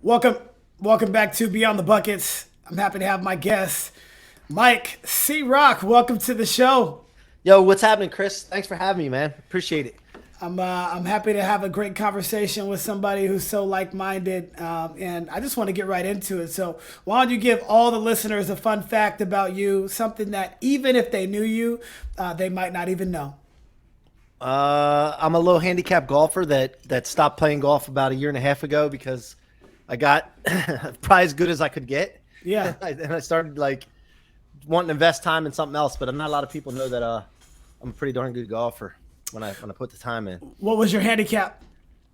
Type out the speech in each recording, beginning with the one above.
Welcome, welcome back to Beyond the Buckets. I'm happy to have my guest, Mike C-Roc. Welcome to the show. Yo, what's happening, Chris? Thanks for having me, man. Appreciate it. I'm happy to have a great conversation with somebody who's so like-minded, and I just want to get right into it. So, why don't you give all the listeners a fun fact about you, something that even if they knew you, they might not even know. I'm a low handicap golfer that stopped playing golf about a year and a half ago because I got probably as good as I could get, Yeah. and I started like wanting to invest time in something else. But not a lot of people know that I'm a pretty darn good golfer when I put the time in. What was your handicap?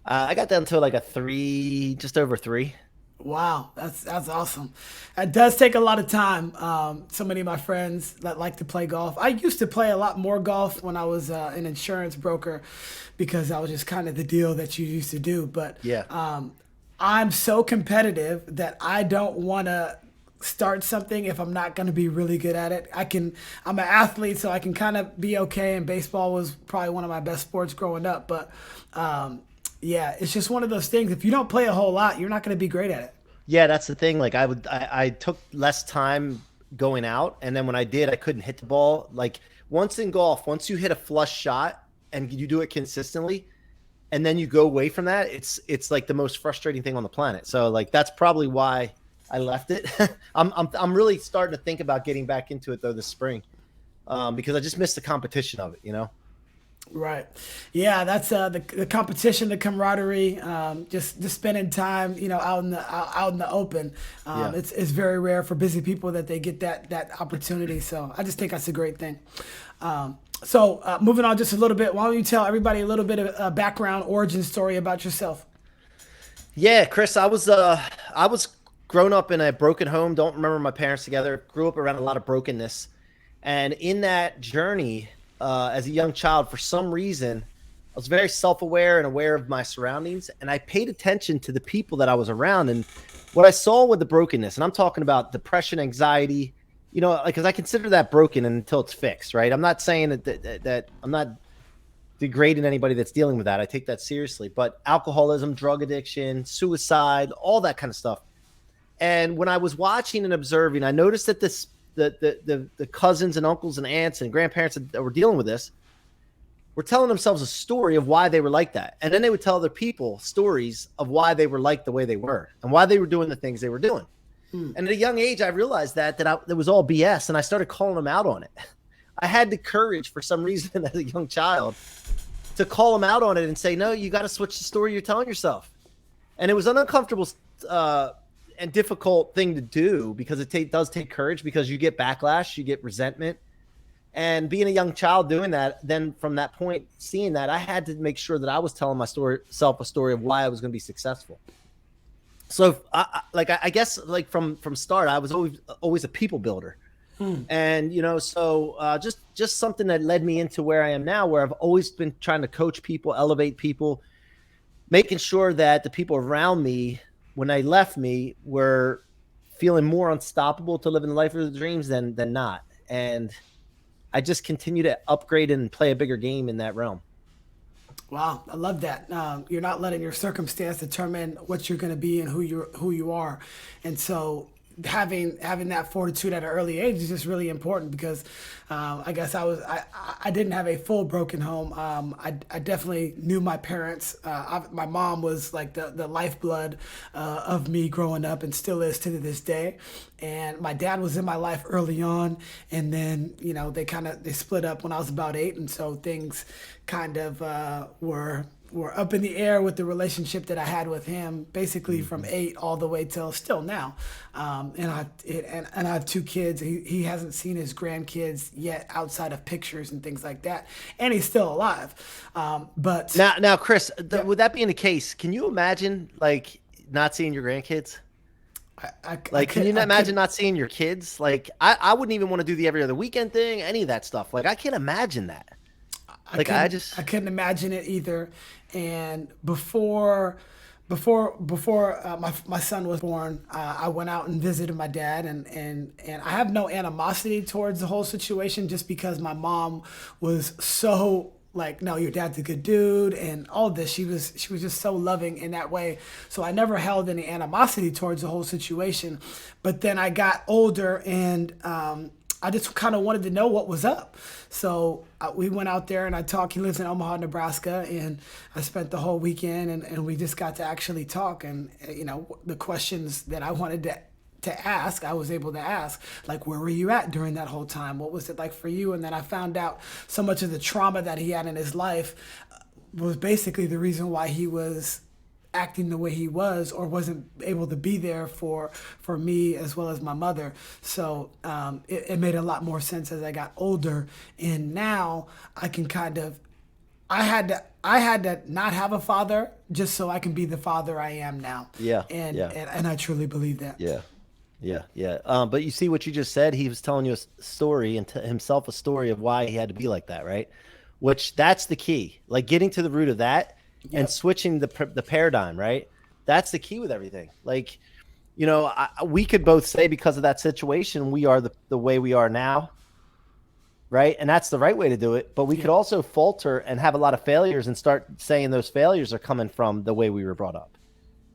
I got down to like a three, just over three. Wow, that's awesome. It does take a lot of time. So many of my friends that like to play golf. I used to play a lot more golf when I was an insurance broker, because that was just kind of the deal that you used to do. But Yeah. I'm so competitive that I don't want to start something if I'm not going to be really good at it. I'm an athlete, so I can kind of be okay. And baseball was probably one of my best sports growing up. But yeah, it's just one of those things. If you don't play a whole lot, you're not going to be great at it. Yeah, that's the thing. Like I took less time going out, and then when I did, I couldn't hit the ball. Like once in golf, once you hit a flush shot and you do it consistently, and then you go away from that, it's like the most frustrating thing on the planet. So like that's probably why I left it. I'm really starting to think about getting back into it though this spring, because I just missed the competition of it. Right. Yeah, that's the competition, the camaraderie, just spending time, out in the open. Yeah. It's very rare for busy people that they get that opportunity. So I just think that's a great thing. Moving on just a little bit, why don't you tell everybody a little bit of a background origin story about yourself? Yeah, Chris, I was grown up in a broken home. Don't remember my parents together. Grew up around a lot of brokenness, and in that journey, as a young child, for some reason, I was very self-aware and aware of my surroundings, and I paid attention to the people that I was around and what I saw with the brokenness. And I'm talking about depression, anxiety, because I consider that broken until it's fixed, right? I'm not saying that I'm not degrading anybody that's dealing with that. I take that seriously, but alcoholism, drug addiction, suicide, all that kind of stuff. And when I was watching and observing, I noticed that the cousins and uncles and aunts and grandparents that were dealing with this were telling themselves a story of why they were like that. And then they would tell other people stories of why they were like the way they were and why they were doing the things they were doing. And at a young age, I realized that it was all BS, and I started calling them out on it. I had the courage for some reason as a young child to call them out on it and say, no, you got to switch the story you're telling yourself. And it was an uncomfortable and difficult thing to do, because it does take courage, because you get backlash, you get resentment. And being a young child doing that, then from that point, seeing that, I had to make sure that I was telling myself a story of why I was going to be successful. So I guess like from start, I was always a people builder. And just something that led me into where I am now, where I've always been trying to coach people, elevate people, making sure that the people around me, when they left me, were feeling more unstoppable to live in the life of their dreams than not. And I just continue to upgrade and play a bigger game in that realm. Wow, I love that. You're not letting your circumstance determine what you're going to be and who you are, and so having that fortitude at an early age is just really important, because I guess I didn't have a full broken home. I definitely knew my parents. My mom was like the lifeblood of me growing up, and still is to this day. And my dad was in my life early on, and then they split up when I was about 8, and so things kind of were up in the air with the relationship that I had with him, basically from 8 all the way till still now. And I have 2 kids. He hasn't seen his grandkids yet outside of pictures and things like that, and he's still alive. But Now, Chris, yeah, with that being the case, can you imagine like not seeing your grandkids? I Like, can could you I imagine could not seeing your kids? Like, I wouldn't even want to do the every other weekend thing, any of that stuff. Like, I can't imagine that. I Like, couldn't I couldn't imagine it either. And before my son was born, I went out and visited my dad, and I have no animosity towards the whole situation, just because my mom was so like, no, your dad's a good dude and all this. She was just so loving in that way. So I never held any animosity towards the whole situation. But then I got older and I just kind of wanted to know what was up. So we went out there and I talked. He lives in Omaha, Nebraska, and I spent the whole weekend and we just got to actually talk. And, the questions that I wanted to ask, I was able to ask, like, where were you at during that whole time? What was it like for you? And then I found out so much of the trauma that he had in his life was basically the reason why he was acting the way he was or wasn't able to be there for me as well as my mother. So it made a lot more sense as I got older. And now I can I had to not have a father just so I can be the father I am now. Yeah. And I truly believe that. Yeah. But you see what you just said? He was telling you a story and himself a story of why he had to be like that, right? Which that's the key. Like getting to the root of that and switching the paradigm, right? That's the key with everything. Like, we could both say because of that situation, we are the way we are now, right? And that's the right way to do it. But we could also falter and have a lot of failures and start saying those failures are coming from the way we were brought up.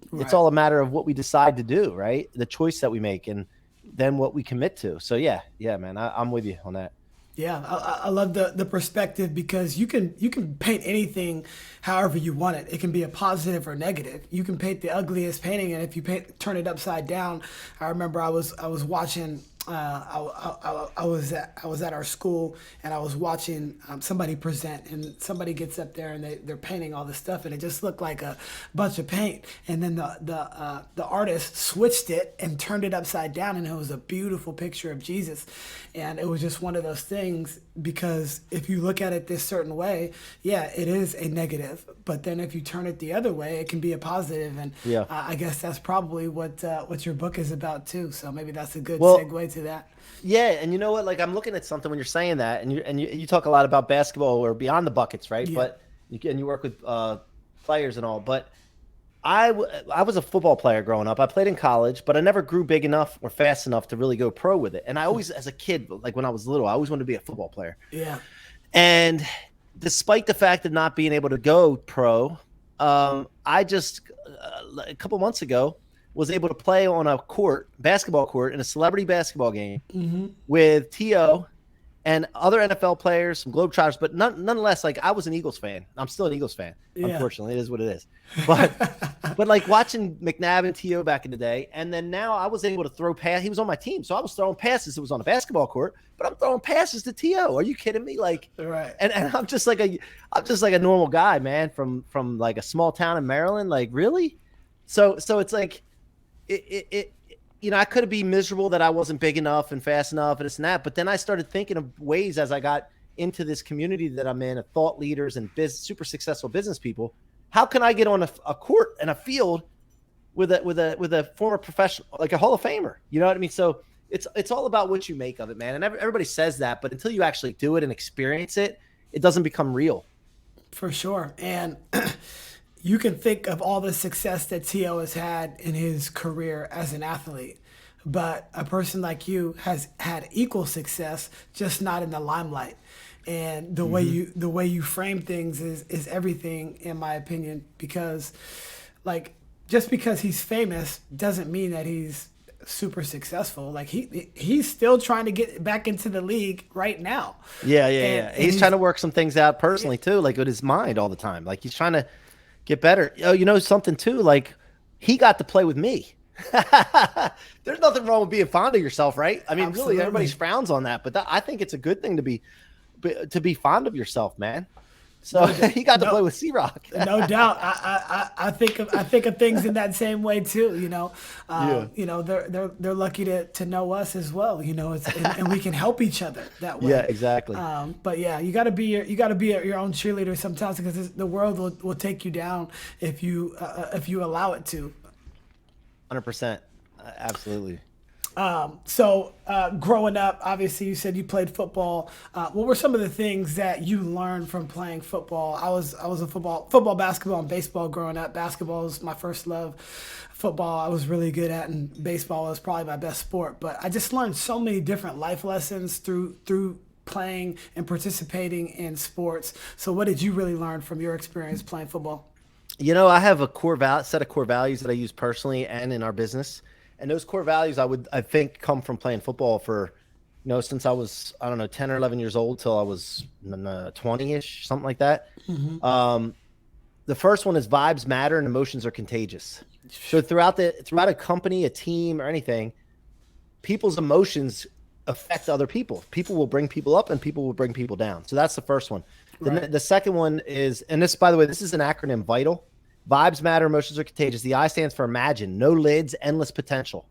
Right. It's all a matter of what we decide to do, right? The choice that we make and then what we commit to. So yeah, man, I'm with you on that. Yeah, I love the perspective because you can paint anything however you want it. It can be a positive or negative. You can paint the ugliest painting, and if you turn it upside down. I remember I was watching. I was at our school and I was watching somebody present, and somebody gets up there and they're painting all this stuff and it just looked like a bunch of paint, and then the artist switched it and turned it upside down and it was a beautiful picture of Jesus. And it was just one of those things, because if you look at it this certain way, it is a negative, but then if you turn it the other way, it can be a positive. And I guess that's probably what your book is about too. So maybe that's a good segue to that. Yeah, and you know what? Like, I'm looking at something when you're saying that, and you talk a lot about basketball or beyond the buckets, right? Yeah. But you work with players and all. But I was a football player growing up. I played in college, but I never grew big enough or fast enough to really go pro with it. And I always, as a kid, like when I was little, I always wanted to be a football player. Yeah. And despite the fact of not being able to go pro, I just a couple months ago was able to play on a basketball court in a celebrity basketball game with T.O. and other NFL players, some Globetrotters, but nonetheless, like, I was an Eagles fan. I'm still an Eagles fan. Unfortunately, it is what it is. But like watching McNabb and T.O. back in the day, and then now I was able to throw pass. He was on my team, so I was throwing passes. It was on a basketball court, but I'm throwing passes to T.O. Are you kidding me? Like, right. And I'm just like a normal guy, man, from like a small town in Maryland. Like, really? So it's like it I could be miserable that I wasn't big enough and fast enough and this and that. But then I started thinking of ways as I got into this community that I'm in, of thought leaders and super successful business people. How can I get on a court and a field with a former professional, like a Hall of Famer? You know what I mean? So it's all about what you make of it, man. And everybody says that, but until you actually do it and experience it, it doesn't become real. For sure. And you can think of all the success that T.O. has had in his career as an athlete, but a person like you has had equal success, just not in the limelight. And the way you frame things is everything, in my opinion, because like, just because he's famous doesn't mean that he's super successful. Like, he's still trying to get back into the league right now. Yeah. He's trying to work some things out personally too, like with his mind all the time. Like, he's trying to get better. Something too, like, he got to play with me. There's nothing wrong with being fond of yourself, right? I mean, Absolutely. Really, everybody frowns on that, but I think it's a good thing to be fond of yourself, man. So he got to play with C-Roc. No doubt. I think of things in that same way too. They're lucky to know us as well. And we can help each other that way. Yeah, exactly. But yeah, you got to be your own cheerleader sometimes, because the world will take you down if you allow it to. 100%. Absolutely. So growing up, obviously you said you played football. What were some of the things that you learned from playing football? I was a football, basketball, and baseball growing up. Basketball was my first love. Football I was really good at, and baseball was probably my best sport. But I just learned so many different life lessons through playing and participating in sports. So what did you really learn from your experience playing football? I have a set of core values that I use personally and in our business. And those core values I think come from playing football for, since I was, I don't know, 10 or 11 years old till I was 20-ish, something like that. The first one is vibes matter and emotions are contagious. So throughout a company, a team, or anything, people's emotions affect other people. People will bring people up and people will bring people down. So that's the first one. Right. The second one is, and this, by the way, this is an acronym, VITAL. Vibes matter, emotions are contagious. The I stands for imagine, no lids, endless potential.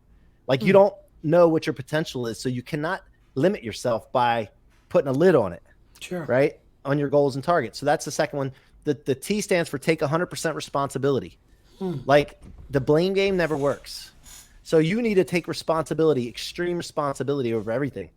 Like you don't know what your potential is, so you cannot limit yourself by putting a lid on it. Sure. Right? On your goals and targets. So that's the second one. The T stands for take 100% responsibility. Like the blame game never works. So you need to take responsibility, extreme responsibility over everything.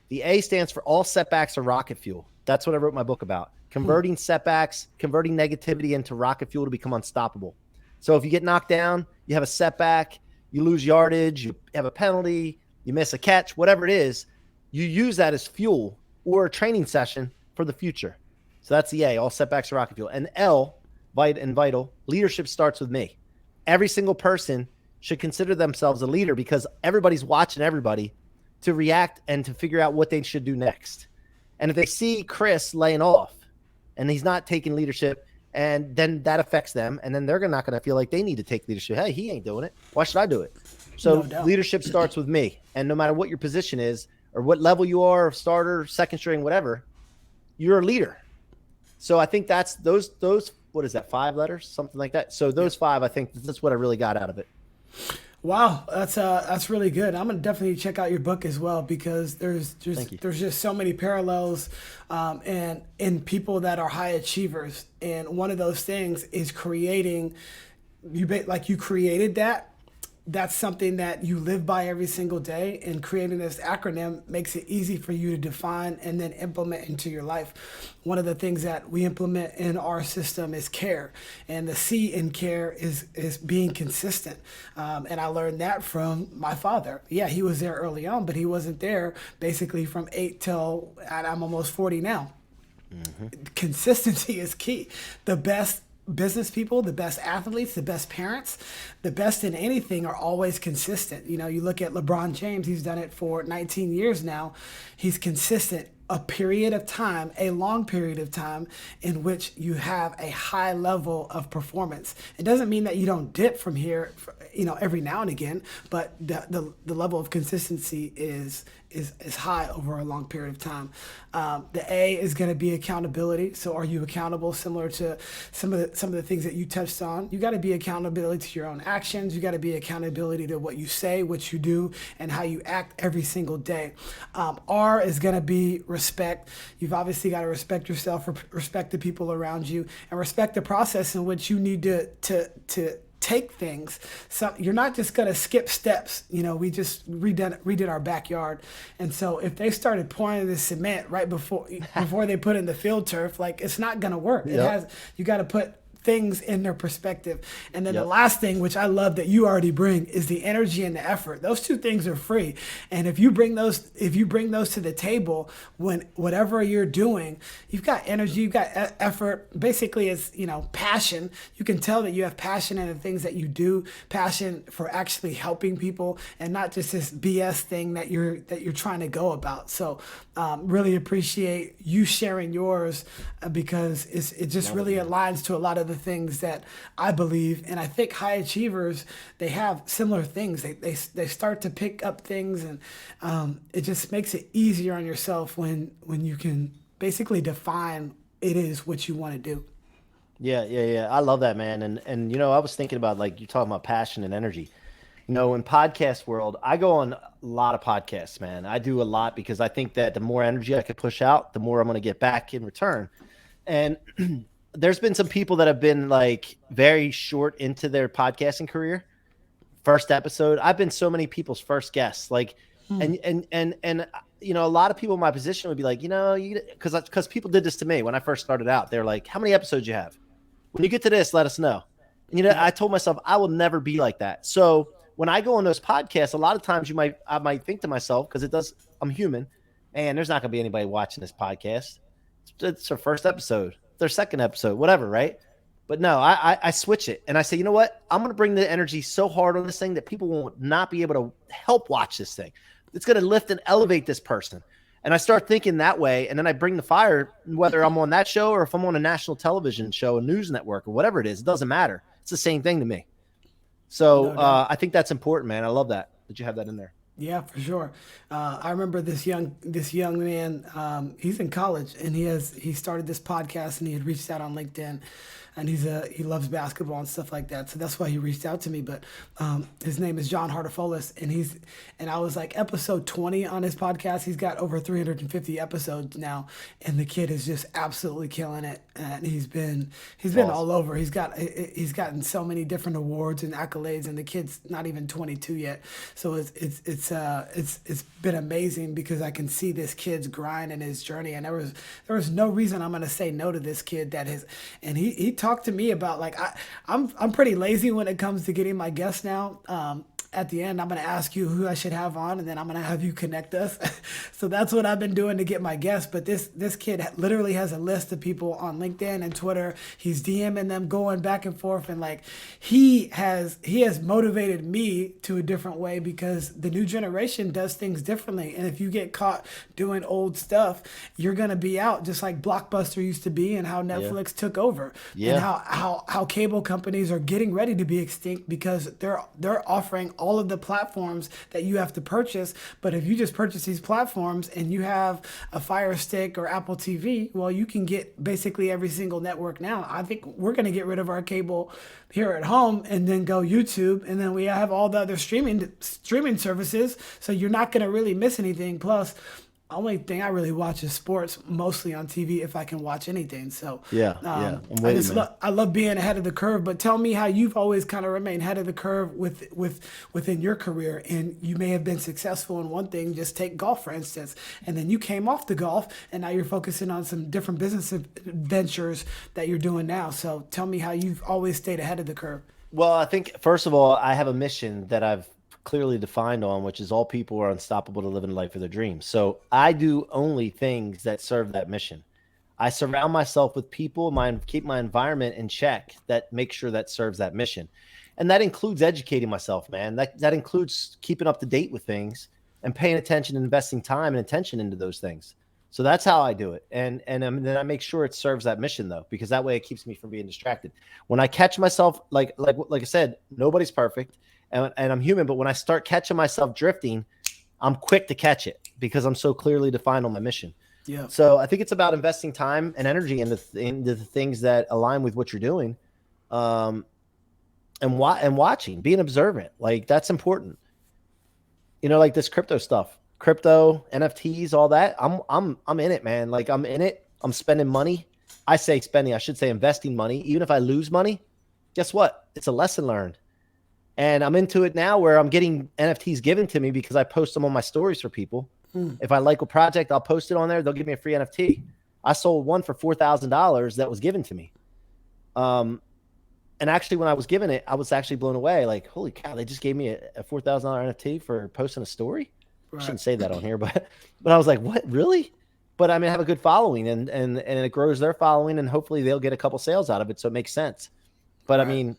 The A stands for all setbacks are rocket fuel. That's what I wrote my book about. Converting setbacks, converting negativity into rocket fuel to become unstoppable. So if you get knocked down, you have a setback, you lose yardage, you have a penalty, you miss a catch, whatever it is, you use that as fuel or a training session for the future. So that's the A, all setbacks are rocket fuel. And L, vital, leadership starts with me. Every single person should consider themselves a leader because everybody's watching everybody to react and to figure out what they should do next. And if they see Chris laying off and he's not taking leadership, and then that affects them, and then they're not going to feel like they need to take leadership. Hey, he ain't doing it. Why should I do it? So leadership starts with me. And no matter what your position is or what level you are, starter, second string, whatever, you're a leader. So I think that's those, what is that, 5 letters? Something like that. So those 5, I think that's what I really got out of it. Wow, that's really good. I'm gonna definitely check out your book as well because there's just so many parallels, and in people that are high achievers. And one of those things is creating. You created that. That's something that you live by every single day, and creating this acronym makes it easy for you to define and then implement into your life. One of the things that we implement in our system is care, and the C in care is being consistent. And I learned that from my father. Yeah, he was there early on, but he wasn't there basically from 8 till I'm almost 40 now. Consistency is key. The best business people, the best athletes, the best parents, the best in anything are always consistent. You look at LeBron James, he's done it for 19 years now. He's consistent. A period of time, a long period of time in which you have a high level of performance. It doesn't mean that you don't dip from here, every now and again, but the level of consistency is high over a long period of time. The A is going to be accountability. So are you accountable? Similar to some of the things that you touched on. You got to be accountability to your own actions. You got to be accountability to what you say, what you do, and how you act every single day. R is going to be respect. You've obviously got to respect yourself, respect the people around you, and respect the process in which you need to take things. So you're not just going to skip steps. We just redid our backyard. And so if they started pouring the cement right before they put in the field turf, it's not going to work. You got to put things in their perspective. And then the last thing, which I love that you already bring, is the energy and the effort. Those two things are free. And if you bring those to the table, when whatever you're doing, you've got energy, you've got effort. Basically, it's passion. You can tell that you have passion in the things that you do, passion for actually helping people, and not just this BS thing that you're trying to go about. So really appreciate you sharing yours, because it just really aligns to a lot of the things that I believe. And I think high achievers, they have similar things. They start to pick up things, and it just makes it easier on yourself when you can basically define it is what you want to do. Yeah. I love that, man. And I was thinking about, like, you're talking about passion and energy. In podcast world, I go on a lot of podcasts, man. I do a lot because I think that the more energy I could push out, the more I'm going to get back in return. And there's been some people that have been very short into their podcasting career. First episode, I've been so many people's first guests, and a lot of people in my position would be like, because people did this to me when I first started out. They're like, how many episodes you have? When you get to this, let us know. And, I told myself I will never be like that. So when I go on those podcasts, a lot of times I might think to myself, because I'm human, man, there's not going to be anybody watching this podcast. It's their first episode, their second episode, whatever, right? But no, I switch it and I say, you know what? I'm going to bring the energy so hard on this thing that people will not be able to help watch this thing. It's going to lift and elevate this person. And I start thinking that way. And then I bring the fire, whether I'm on that show or if I'm on a national television show, a news network or whatever it is, it doesn't matter. It's the same thing to me. So I think that's important, man. I love that you have that in there. Yeah, for sure. I remember this young man. He's in college and he started this podcast and he had reached out on LinkedIn, and he loves basketball and stuff like that. So that's why he reached out to me. But his name is John Hartofolis, and I was like episode 20 on his podcast. He's got over 350 episodes now, and the kid is just absolutely killing it. And he's been Awesome. all over. He's gotten so many different awards and accolades, and the kid's not even 22 yet. So it's been amazing because I can see this kid's grind and his journey, and there was no reason I'm gonna say no to this kid and he talked to me about, like, I'm pretty lazy when it comes to getting my guests now. At the end, I'm going to ask you who I should have on, and then I'm going to have you connect us. So that's what I've been doing to get my guests. But this kid literally has a list of people on LinkedIn and Twitter. He's DMing them, going back and forth, and like he has motivated me to a different way because the new generation does things differently. And if you get caught doing old stuff, you're going to be out, just like Blockbuster used to be, and how Netflix took over, and how cable companies are getting ready to be extinct because they're offering all of the platforms that you have to purchase. But if you just purchase these platforms and you have a Fire Stick or Apple TV, well, you can get basically every single network now. I think we're going to get rid of our cable here at home and then go YouTube, and then we have all the other streaming services, so you're not going to really miss anything. Plus, only thing I really watch is sports, mostly on TV if I can watch anything. So I love being ahead of the curve. But tell me how you've always kind of remained ahead of the curve within your career, and you may have been successful in one thing. Just take golf, for instance, and then you came off the golf, and now you're focusing on some different business ventures that you're doing now. So tell me how you've always stayed ahead of the curve. Well, I think first of all, I have a mission that I've clearly defined on, which is all people are unstoppable to live in the life of their dreams. So I do only things that serve that mission. I surround myself with people, keep my environment in check that make sure that serves that mission. And that includes educating myself, man. That includes keeping up to date with things and paying attention and investing time and attention into those things. So that's how I do it. And then I make sure it serves that mission, though, because that way it keeps me from being distracted. When I catch myself, like I said, nobody's perfect. And I'm human, but when I start catching myself drifting, I'm quick to catch it because I'm so clearly defined on my mission. Yeah. So I think it's about investing time and energy into the things that align with what you're doing, and watching, being observant. Like, that's important. You know, like this crypto stuff, NFTs, all that. I'm in it, man. Like, I'm in it. I'm spending money. I should say investing money. Even if I lose money, guess what? It's a lesson learned. And I'm into it now where I'm getting NFTs given to me because I post them on my stories for people. If I like a project, I'll post it on there. They'll give me a free NFT. I sold one for $4,000 that was given to me. And actually, when I was given it, I was actually blown away. Like, holy cow, they just gave me a $4,000 NFT for posting a story. Right. I shouldn't say that on here, but I was like, what, really? But I mean, I have a good following, and it grows their following, and hopefully they'll get a couple sales out of it. So it makes sense. But right. I mean,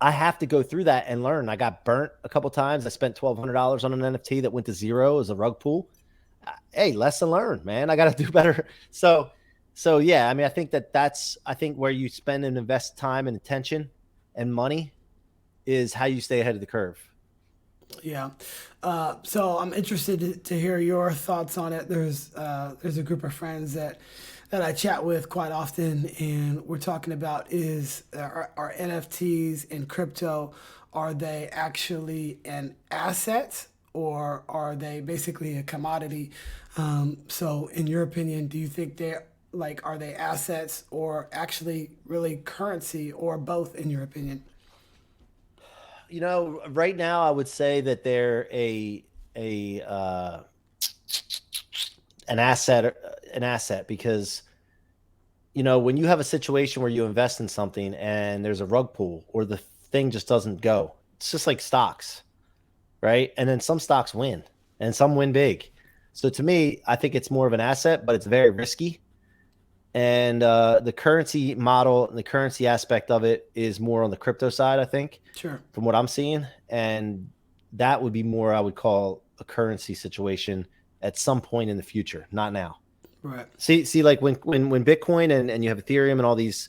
I have to go through that and learn. I got burnt a couple times. I spent $1,200 on an NFT that went to zero as a rug pull. Hey, lesson learned, man. I got to do better. So yeah, I mean, I think that's where you spend and invest time and attention and money is how you stay ahead of the curve. Yeah. So I'm interested to hear your thoughts on it. There's a group of friends that I chat with quite often, and we're talking about are NFTs and crypto, are they actually an asset or are they basically a commodity? So in your opinion, do you think are they assets or actually really currency, or both in your opinion? You know, right now I would say that they're an asset because, you know, when you have a situation where you invest in something and there's a rug pull or the thing just doesn't go, it's just like stocks, right? And then some stocks win and some win big. So to me, I think it's more of an asset, but it's very risky. And the currency model and the currency aspect of it is more on the crypto side, I think, Sure. from what I'm seeing. And that would be more, I would call, a currency situation at some point in the future, not now. Right. See, like when Bitcoin and you have Ethereum and all these,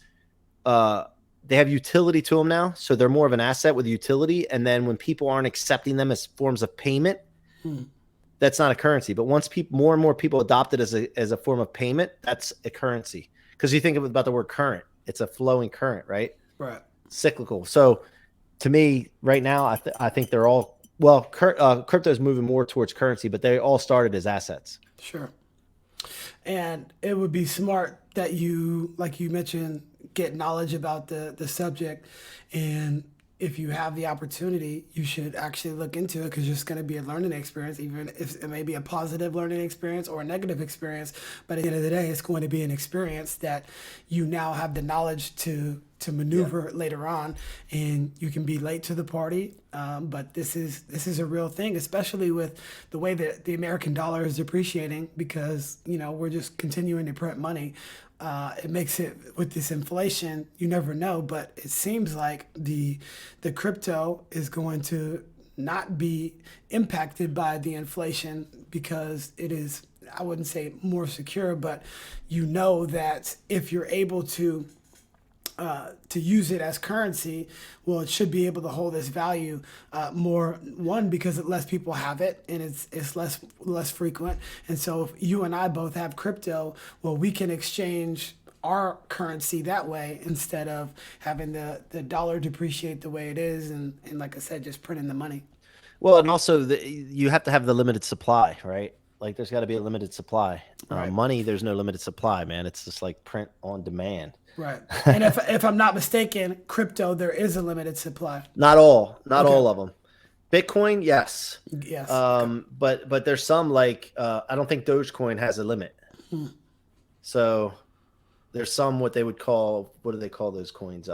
they have utility to them now, so they're more of an asset with utility. And then when people aren't accepting them as forms of payment, that's not a currency. But once more and more people adopt it as a form of payment, that's a currency. Because you think about the word current, it's a flowing current, right? Right. Cyclical. So to me, right now, I think they're all crypto is moving more towards currency, but they all started as assets. Sure. And it would be smart that you, like you mentioned, get knowledge about the subject. And if you have the opportunity, you should actually look into it, because it's going to be a learning experience, even if it may be a positive learning experience or a negative experience. But at the end of the day, it's going to be an experience that you now have the knowledge to maneuver later on, and you can be late to the party. But this is a real thing, especially with the way that the American dollar is depreciating, because we're just continuing to print money. It makes it, with this inflation, you never know, but it seems like the crypto is going to not be impacted by the inflation, because it is, I wouldn't say more secure, but that if you're able to use it as currency, well, it should be able to hold its value more. One, because less people have it, and it's less frequent. And so if you and I both have crypto, well, we can exchange our currency that way, instead of having the dollar depreciate the way it is, and like I said, just printing the money. Well, and also you have to have the limited supply, right? Like there's got to be a limited supply. Right. Money, there's no limited supply, man. It's just like print on demand. Right. And if I'm not mistaken, crypto, there is a limited supply. Not all of them. Bitcoin, yes. Yes. But there's some, like I don't think Dogecoin has a limit. So there's some, what they would call, what do they call those coins?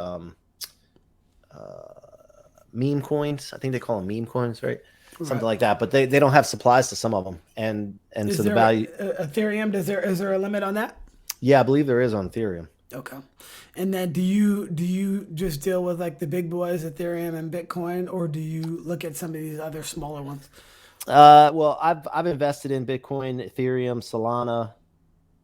Meme coins. I think they call them meme coins, right? Something like that. But they don't have supplies to some of them, and so the value. Ethereum, is there a limit on that? Yeah, I believe there is on Ethereum. Okay. And then do you just deal with like the big boys, Ethereum and Bitcoin, or do you look at some of these other smaller ones? Well, I've invested in Bitcoin, Ethereum, Solana,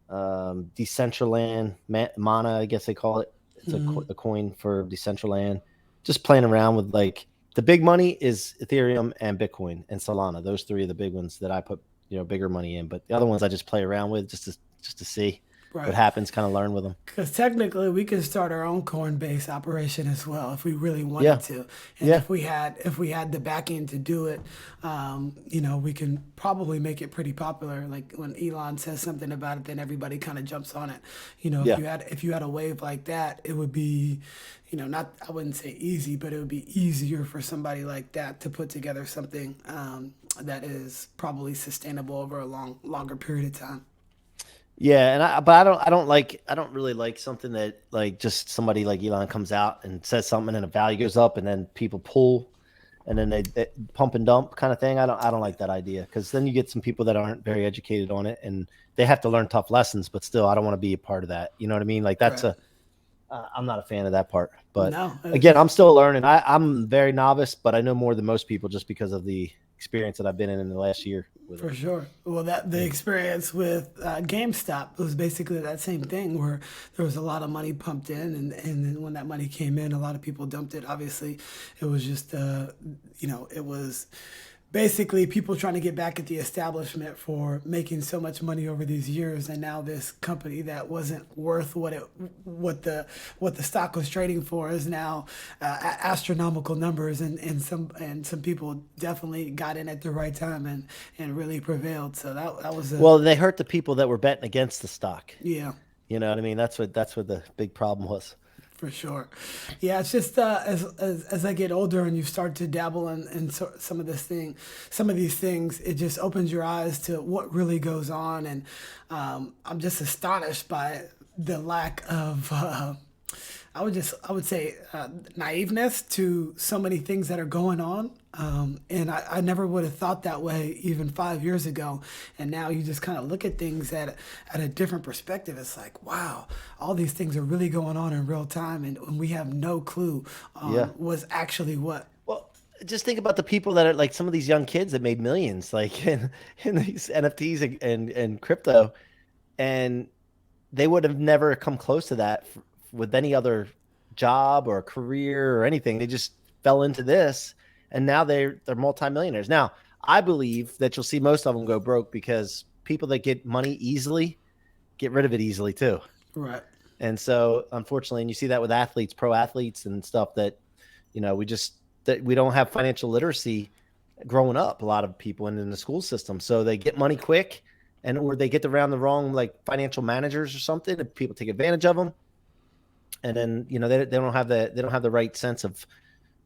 Decentraland, Mana, I guess they call it. It's a coin for Decentraland. Just playing around with, like, the big money is Ethereum and Bitcoin and Solana. Those three are the big ones that I put bigger money in. But the other ones I just play around with just to see. Right. What happens, kind of learn with them. Because technically, we could start our own Coinbase operation as well if we really wanted to, and if we had the backing to do it, we can probably make it pretty popular. Like when Elon says something about it, then everybody kind of jumps on it. If you had a wave like that, it would be, not, I wouldn't say easy, but it would be easier for somebody like that to put together something that is probably sustainable over a longer period of time. Yeah, but I don't really like something that, like, just somebody like Elon comes out and says something and the value goes up and then people pull and then they pump and dump kind of thing. I don't like that idea, because then you get some people that aren't very educated on it and they have to learn tough lessons. But still, I don't want to be a part of that. You know what I mean? Like that's right. I'm not a fan of that part. But again, I'm still learning. I'm very novice, but I know more than most people just because of the experience that I've been in the last year. For sure. Well, the experience with GameStop was basically that same thing, where there was a lot of money pumped in, and then when that money came in, a lot of people dumped it. Obviously, it was just, it was basically people trying to get back at the establishment for making so much money over these years, and now this company that wasn't worth what the stock was trading for is now astronomical numbers, and some people definitely got in at the right time and really prevailed. So that was well, they hurt the people that were betting against the stock. Yeah, you know what I mean. That's what the big problem was. For sure. Yeah, it's just as I get older and you start to dabble in some of these things, it just opens your eyes to what really goes on. And I'm just astonished by the lack of I would say naiveness to so many things that are going on. And I never would have thought that way even 5 years ago. And now you just kind of look at things at a different perspective. It's like, wow, all these things are really going on in real time, and we have no clue Yeah. was actually what. Well, just think about the people that are like some of these young kids that made millions, like in these NFTs and crypto, and they would have never come close to that with any other job or career or anything. They just fell into this, and now they're multimillionaires. Now, I believe that you'll see most of them go broke because people that get money easily get rid of it easily too. Right. And so, unfortunately, and you see that with athletes, pro athletes, and stuff that that we don't have financial literacy growing up. A lot of people in the school system, so they get money quick, and or they get around the wrong like financial managers or something, and people take advantage of them. And then they don't have the right sense of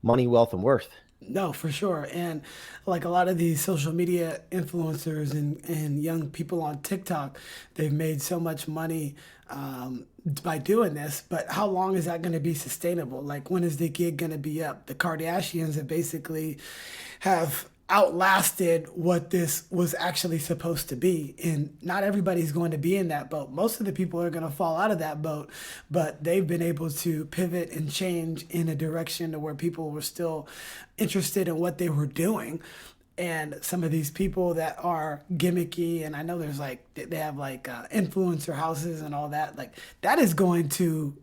money, wealth, and worth. No, for sure. And like a lot of these social media influencers and young people on TikTok, they've made so much money by doing this. But how long is that going to be sustainable? Like, when is the gig going to be up? The Kardashians have basically have outlasted what this was actually supposed to be. And not everybody's going to be in that boat. Most of the people are going to fall out of that boat, but they've been able to pivot and change in a direction to where people were still interested in what they were doing. And some of these people that are gimmicky, and I know there's like, they have like influencer houses and all that, like that is going to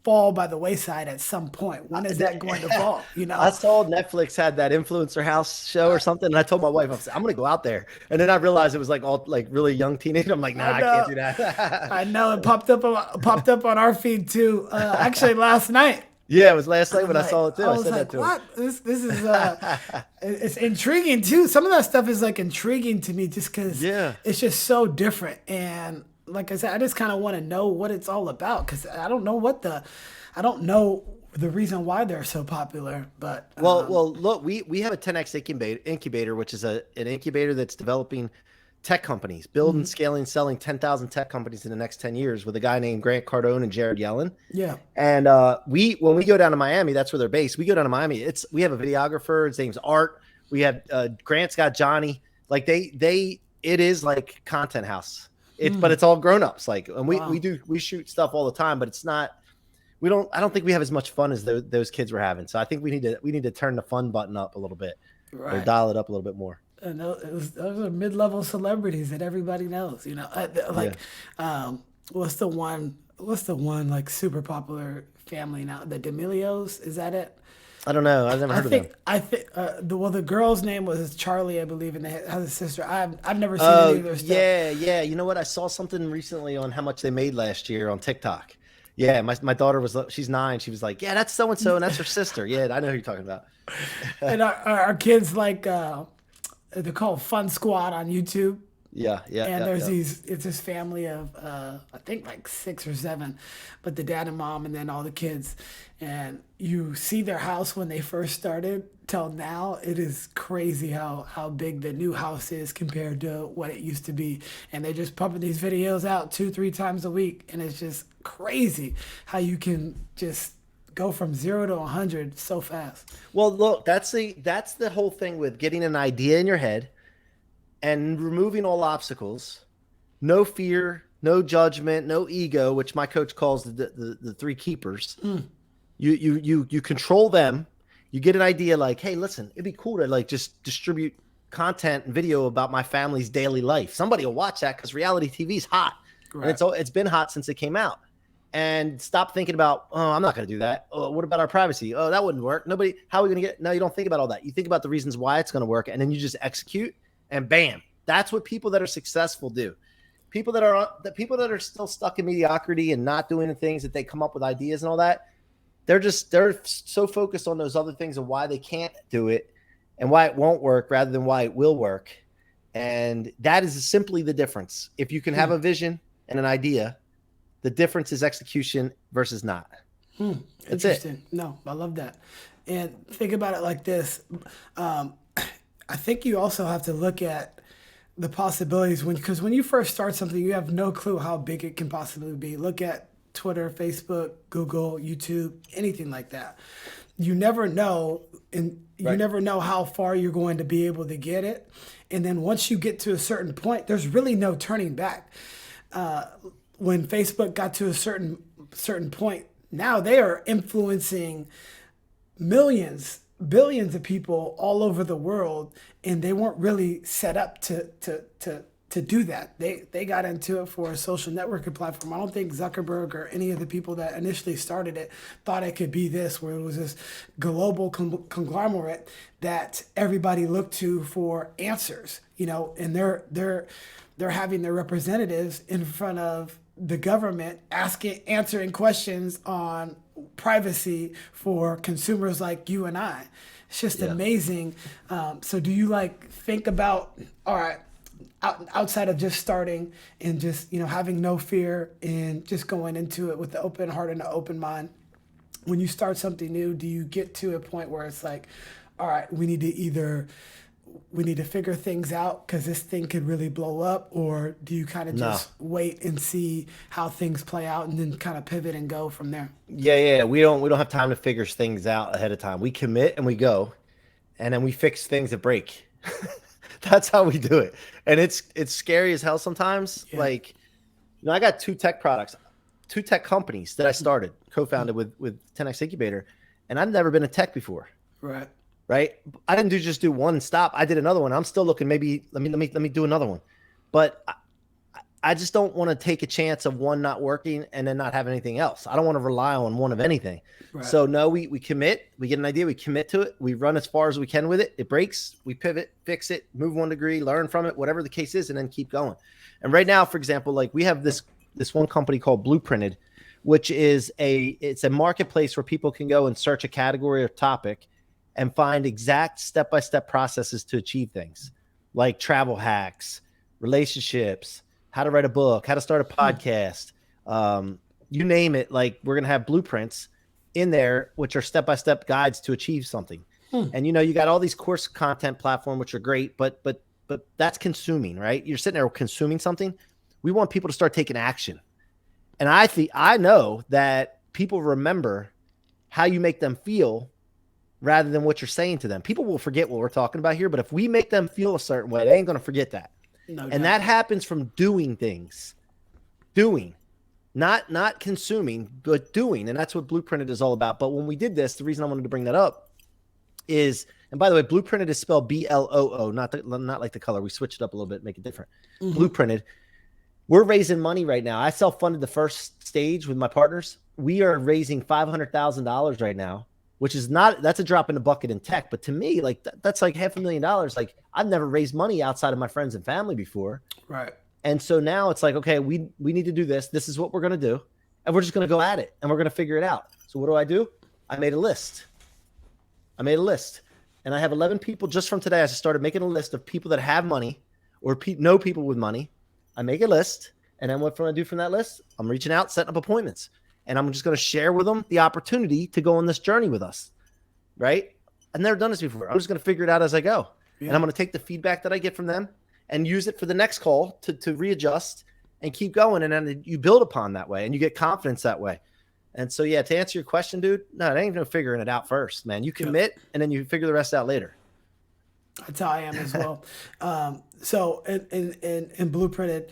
fall by the wayside at some point. When is that going to fall? I saw Netflix had that influencer house show or something, and I told my wife, I'm going to go out there, and then I realized it was like all like really young teenagers. I'm like, nah, I can't do that. I know it popped up on our feed too. Actually, last night. Yeah, it was last night when I saw it too. I was like, what? This is it's intriguing too. Some of that stuff is like intriguing to me just because it's just so different. And like I said, I just kind of want to know what it's all about because I don't know the reason why they're so popular. But well, look, we have a 10x incubator, which is an incubator that's developing tech companies, building, scaling, selling 10,000 tech companies in the next 10 years with a guy named Grant Cardone and Jared Yellen. Yeah. And when we go down to Miami, that's where they're based. We go down to Miami. We have a videographer. His name's Art. We have Grant's got Johnny. Like it is like content house. But it's all grown-ups. Like, and we shoot stuff all the time, but it's not. I don't think we have as much fun as those kids were having. So I think we need to turn the fun button up a little bit, or dial it up a little bit more. And those are mid-level celebrities that everybody knows. What's the one like super popular family now? The Demilios, is that it? I don't know. I've never heard of them. I think the girl's name was Charlie, I believe, and they has a sister. I've never seen any of their stuff. Yeah. You know what? I saw something recently on how much they made last year on TikTok. Yeah, my daughter she's 9. She was like, yeah, that's so and so, and that's her sister. Yeah, I know who you're talking about. And our kids like they're called Fun Squad on YouTube. Yeah. And it's this family of I think like 6 or 7, but the dad and mom and then all the kids. And you see their house when they first started till now. It is crazy how big the new house is compared to what it used to be. And they're just pumping these videos out 2-3 times a week, and it's just crazy how you can just go from 0 to 100 so fast. Well, look, that's the whole thing with getting an idea in your head and removing all obstacles, no fear, no judgment, no ego, which my coach calls the 3 keepers. You control them. You get an idea like, hey, listen, it'd be cool to like just distribute content and video about my family's daily life. Somebody will watch that because reality TV is hot. Right. And it's been hot since it came out. And stop thinking about, oh, I'm not going to do that. Oh, what about our privacy? Oh, that wouldn't work. How are we going to get? No, you don't think about all that. You think about the reasons why it's going to work, and then you just execute, and bam. That's what people that are successful do. People that are still stuck in mediocrity and not doing the things that they come up with ideas and all that. They're so focused on those other things and why they can't do it and why it won't work rather than why it will work. And that is simply the difference. If you can have a vision and an idea, the difference is execution versus not. That's Interesting. it. No, I love that. And think about it like this. I think you also have to look at the possibilities because when you first start something, you have no clue how big it can possibly be. Look at Twitter, Facebook, Google, YouTube, anything like that. You never know, and you Right. never know how far you're going to be able to get it. And then once you get to a certain point, there's really no turning back. When Facebook got to a certain point, now they are influencing millions, billions of people all over the world, and they weren't really set up to do that. They got into it for a social networking platform. I don't think Zuckerberg or any of the people that initially started it thought it could be this, where it was this global conglomerate that everybody looked to for answers, and they're having their representatives in front of the government answering questions on privacy for consumers like you and I. It's just amazing. So do you think about, all right, outside of just starting and just, having no fear and just going into it with the open heart and an open mind, when you start something new, do you get to a point where it's like, all right, we need to figure things out because this thing could really blow up? Or do you kind of just wait and see how things play out and then kind of pivot and go from there? Yeah. We don't have time to figure things out ahead of time. We commit and we go, and then we fix things that break. That's how we do it. And it's scary as hell sometimes. Yeah. I got two tech companies that I started, co-founded with 10X Incubator, and I've never been in tech before. Right. I didn't just do one stop. I did another one. I'm still looking, maybe let me do another one. But I just don't want to take a chance of one not working and then not have anything else. I don't want to rely on one of anything. Right. So no, we commit, we get an idea, we commit to it. We run as far as we can with it. It breaks, we pivot, fix it, move 1 degree, learn from it, whatever the case is, and then keep going. And right now, for example, we have this one company called Blooprinted, which is it's a marketplace where people can go and search a category or topic and find exact step-by-step processes to achieve things like travel hacks, relationships, how to write a book, how to start a podcast, you name it. We're going to have blueprints in there, which are step-by-step guides to achieve something. And, you got all these course content platform, which are great, but that's consuming, right? You're sitting there consuming something. We want people to start taking action. And I know that people remember how you make them feel rather than what you're saying to them. People will forget what we're talking about here, but if we make them feel a certain way, they ain't going to forget that. And that happens from doing things. Not consuming, but doing. And that's what Blueprinted is all about. But when we did this, the reason I wanted to bring that up is, and by the way, Blueprinted is spelled BLOO, not like the color. We switched it up a little bit, make it different. Blueprinted. We're raising money right now. I self-funded the first stage with my partners. We are raising $500,000 right now, which is that's a drop in the bucket in tech. But to me, that's like $500,000. I've never raised money outside of my friends and family before. Right. And so now it's like, okay, we need to do this. This is what we're going to do. And we're just going to go at it and we're going to figure it out. So what do? I made a list. And I have 11 people just from today. I just started making a list of people that have money or know people with money. I make a list. And then what do I do from that list? I'm reaching out, setting up appointments. And I'm just going to share with them the opportunity to go on this journey with us, right? I've never done this before. I'm just going to figure it out as I go. Yeah. And I'm going to take the feedback that I get from them and use it for the next call to readjust and keep going. And then you build upon that way and you get confidence that way. And so, yeah, to answer your question, dude, no, it ain't no figuring it out first, man. You commit and then you figure the rest out later. That's how I am as well. So in Blueprinted,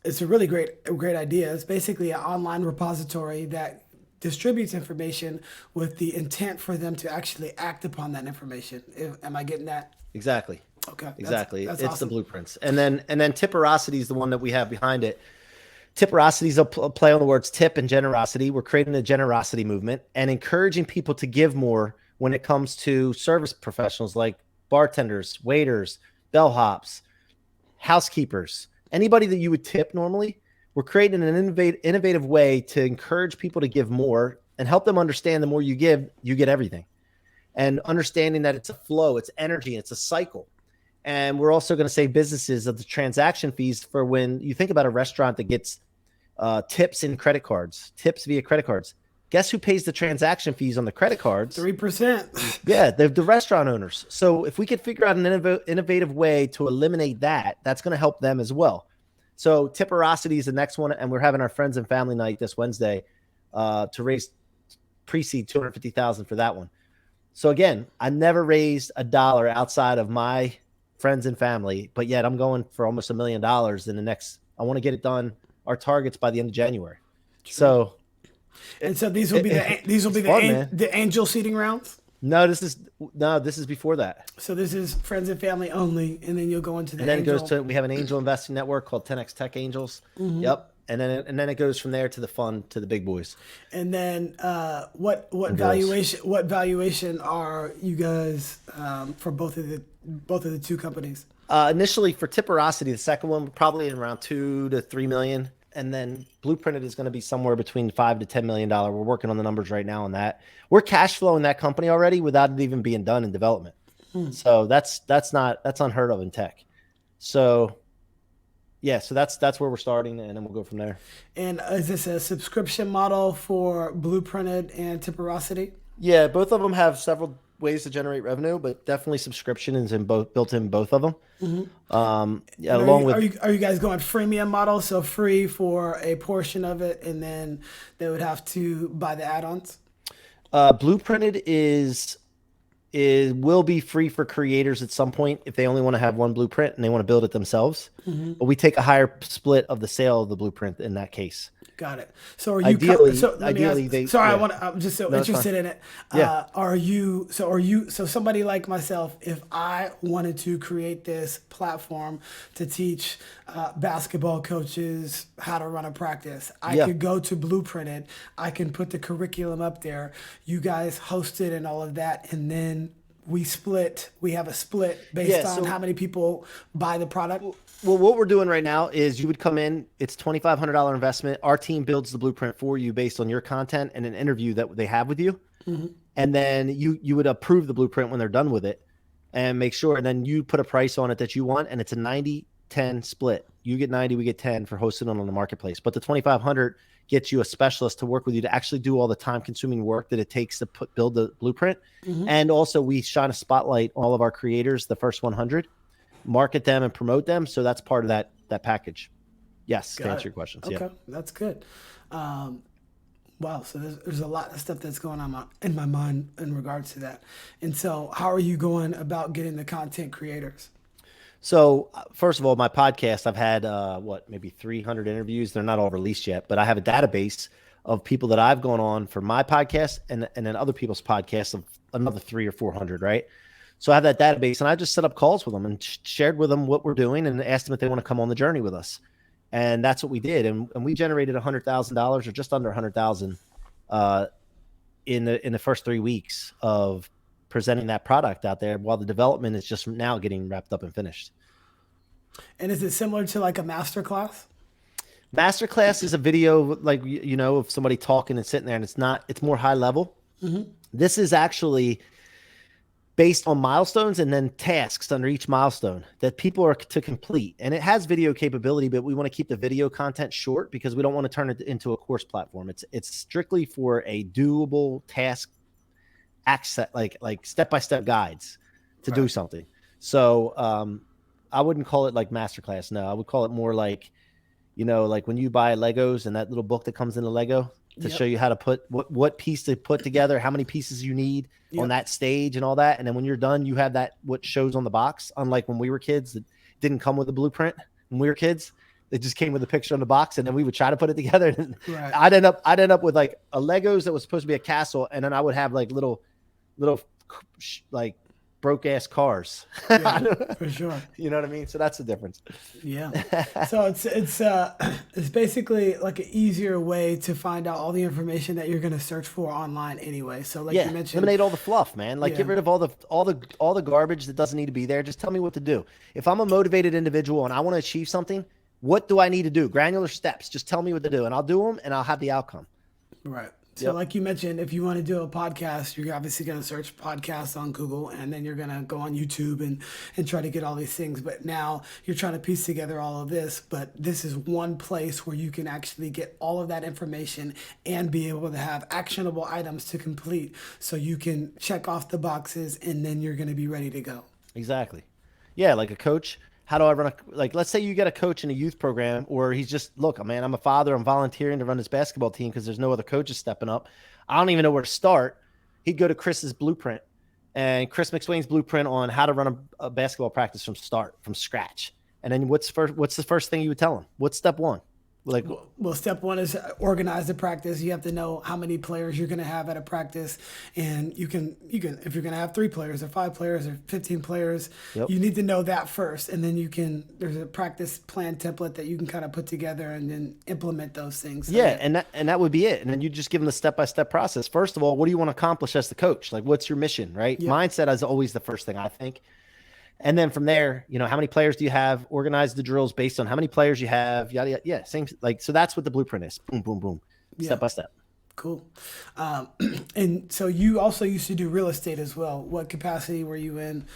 it's a really great idea. It's basically an online repository that distributes information with the intent for them to actually act upon that information. Am I getting that? Exactly. Okay. Exactly. That's it's awesome. The blueprints. And then Tipperosity is the one that we have behind it. Tipperosity is a play on the words tip and generosity. We're creating a generosity movement and encouraging people to give more when it comes to service professionals like bartenders, waiters, bellhops, housekeepers, anybody that you would tip normally. We're creating an innovative way to encourage people to give more and help them understand the more you give, you get everything. And understanding that it's a flow, it's energy, it's a cycle. And we're also going to save businesses of the transaction fees for when you think about a restaurant that gets tips in credit cards, tips via credit cards. Guess who pays the transaction fees on the credit cards? 3%. Yeah, the restaurant owners. So if we could figure out an innovative way to eliminate that, that's going to help them as well. So Tipperosity is the next one, and we're having our friends and family night this Wednesday to raise pre-seed $250,000 for that one. So again, I never raised a dollar outside of my friends and family, but yet I'm going for almost $1 million in the next. I want to get it done. Our target's by the end of January. True. So, and so these will be the angel seeding rounds. No, this is before that. So this is friends and family only, and then you'll go into the. And then it goes to, we have an angel investing network called 10X Tech Angels. Mm-hmm. Yep. And then it goes from there to the fund to the big boys. And then what valuation are you guys for both of the two companies? Initially for Tipperosity, the second one probably around $2 to $3 million, and then Blooprinted is going to be somewhere between $5 to $10 million. We're working on the numbers right now on that. We're cash flowing that company already without it even being done in development. So that's unheard of in tech. So. Yeah, so that's where we're starting, and then we'll go from there. And is this a subscription model for Blooprinted and Tipperosity? Yeah, both of them have several ways to generate revenue, but definitely subscription is built in both of them. Mm-hmm. Yeah, are you guys going freemium model, so free for a portion of it, and then they would have to buy the add-ons? Blooprinted will be free for creators at some point if they only want to have one blueprint and they want to build it themselves. Mm-hmm. But we take a higher split of the sale of the blueprint in that case. Got it. So are you ideally? I'm just so interested in it. Yeah. So somebody like myself, if I wanted to create this platform to teach basketball coaches how to run a practice, I could go to Blooprinted. I can put the curriculum up there. You guys host it and all of that, and then we have a split based on how many people buy the product. Well, what we're doing right now is you would come in, it's $2,500 investment. Our team builds the blueprint for you based on your content and an interview that they have with you. Mm-hmm. And then you would approve the blueprint when they're done with it and make sure, and then you put a price on it that you want, and it's a 90-10 split. You get 90, we get 10 for hosting it on the marketplace. But the 2,500 gets you a specialist to work with you to actually do all the time-consuming work that it takes to build the blueprint. Mm-hmm. And also we shine a spotlight on all of our creators, the first 100. Market them and promote them, so that's part of that package. Yes, to answer your questions. Okay, that's good. Wow, so there's a lot of stuff that's going on in my mind in regards to that. And so, how are you going about getting the content creators? So, first of all, my podcast, I've had maybe 300 interviews. They're not all released yet, but I have a database of people that I've gone on for my podcast, and then other people's podcasts of another 300 or 400, right? So I have that database, and I just set up calls with them and shared with them what we're doing and asked them if they want to come on the journey with us. And that's what we did. And we generated $100,000 or just under $100,000 in the first 3 weeks of presenting that product out there, while the development is just now getting wrapped up and finished. And is it similar to like a masterclass? Masterclass is a video like, of somebody talking and sitting there, and it's more high level. Mm-hmm. This is actually based on milestones and then tasks under each milestone that people are to complete. And it has video capability, but we want to keep the video content short because we don't want to turn it into a course platform. It's strictly for a doable task access, like step-by-step guides to do something. So I wouldn't call it like masterclass. No, I would call it more like, like when you buy Legos and that little book that comes in the Lego to show you how to put what piece to put together, how many pieces you need on that stage and all that. And then when you're done, you have that, what shows on the box. Unlike when we were kids, it didn't come with a blueprint. When we were kids, it just came with a picture on the box, and then we would try to put it together. And I'd end up with like a Legos that was supposed to be a castle. And then I would have like little like broke ass cars. For sure. You know what I mean? So that's the difference. Yeah. So it's basically like an easier way to find out all the information that you're going to search for online anyway. So like you mentioned, eliminate all the fluff, man. Like get rid of all the garbage that doesn't need to be there. Just tell me what to do. If I'm a motivated individual and I want to achieve something, what do I need to do? Granular steps. Just tell me what to do, and I'll do them, and I'll have the outcome. Right. So like you mentioned, if you want to do a podcast, you're obviously going to search podcasts on Google, and then you're going to go on YouTube and try to get all these things. But now you're trying to piece together all of this, but this is one place where you can actually get all of that information and be able to have actionable items to complete so you can check off the boxes, and then you're going to be ready to go. Exactly. Yeah, like a coach How do I run like, let's say you get a coach in a youth program, or he's just, look, man, I'm a father. I'm volunteering to run this basketball team because there's no other coaches stepping up. I don't even know where to start. He'd go to Chris's blueprint, and Chris McSwain's blueprint on how to run a basketball practice from scratch. And then what's the first thing you would tell him? What's step one? Like, well, step one is organize the practice. You have to know how many players you're going to have at a practice, and you can if you're going to have 3 players or 5 players or 15 players, Yep. you need to know that first, and then there's a practice plan template that you can kind of put together and then implement those things. So yeah, and that would be it. And then you just give them the step-by-step process. First of all, what do you want to accomplish as the coach? Like, what's your mission, right? Yep. Mindset is always the first thing, I think. And then from there, how many players do you have? Organize the drills based on how many players you have. Yada, yada. Yeah, same. Like, so that's what the blueprint is. Boom, boom, boom. Step by step. Cool. And so you also used to do real estate as well. What capacity were you in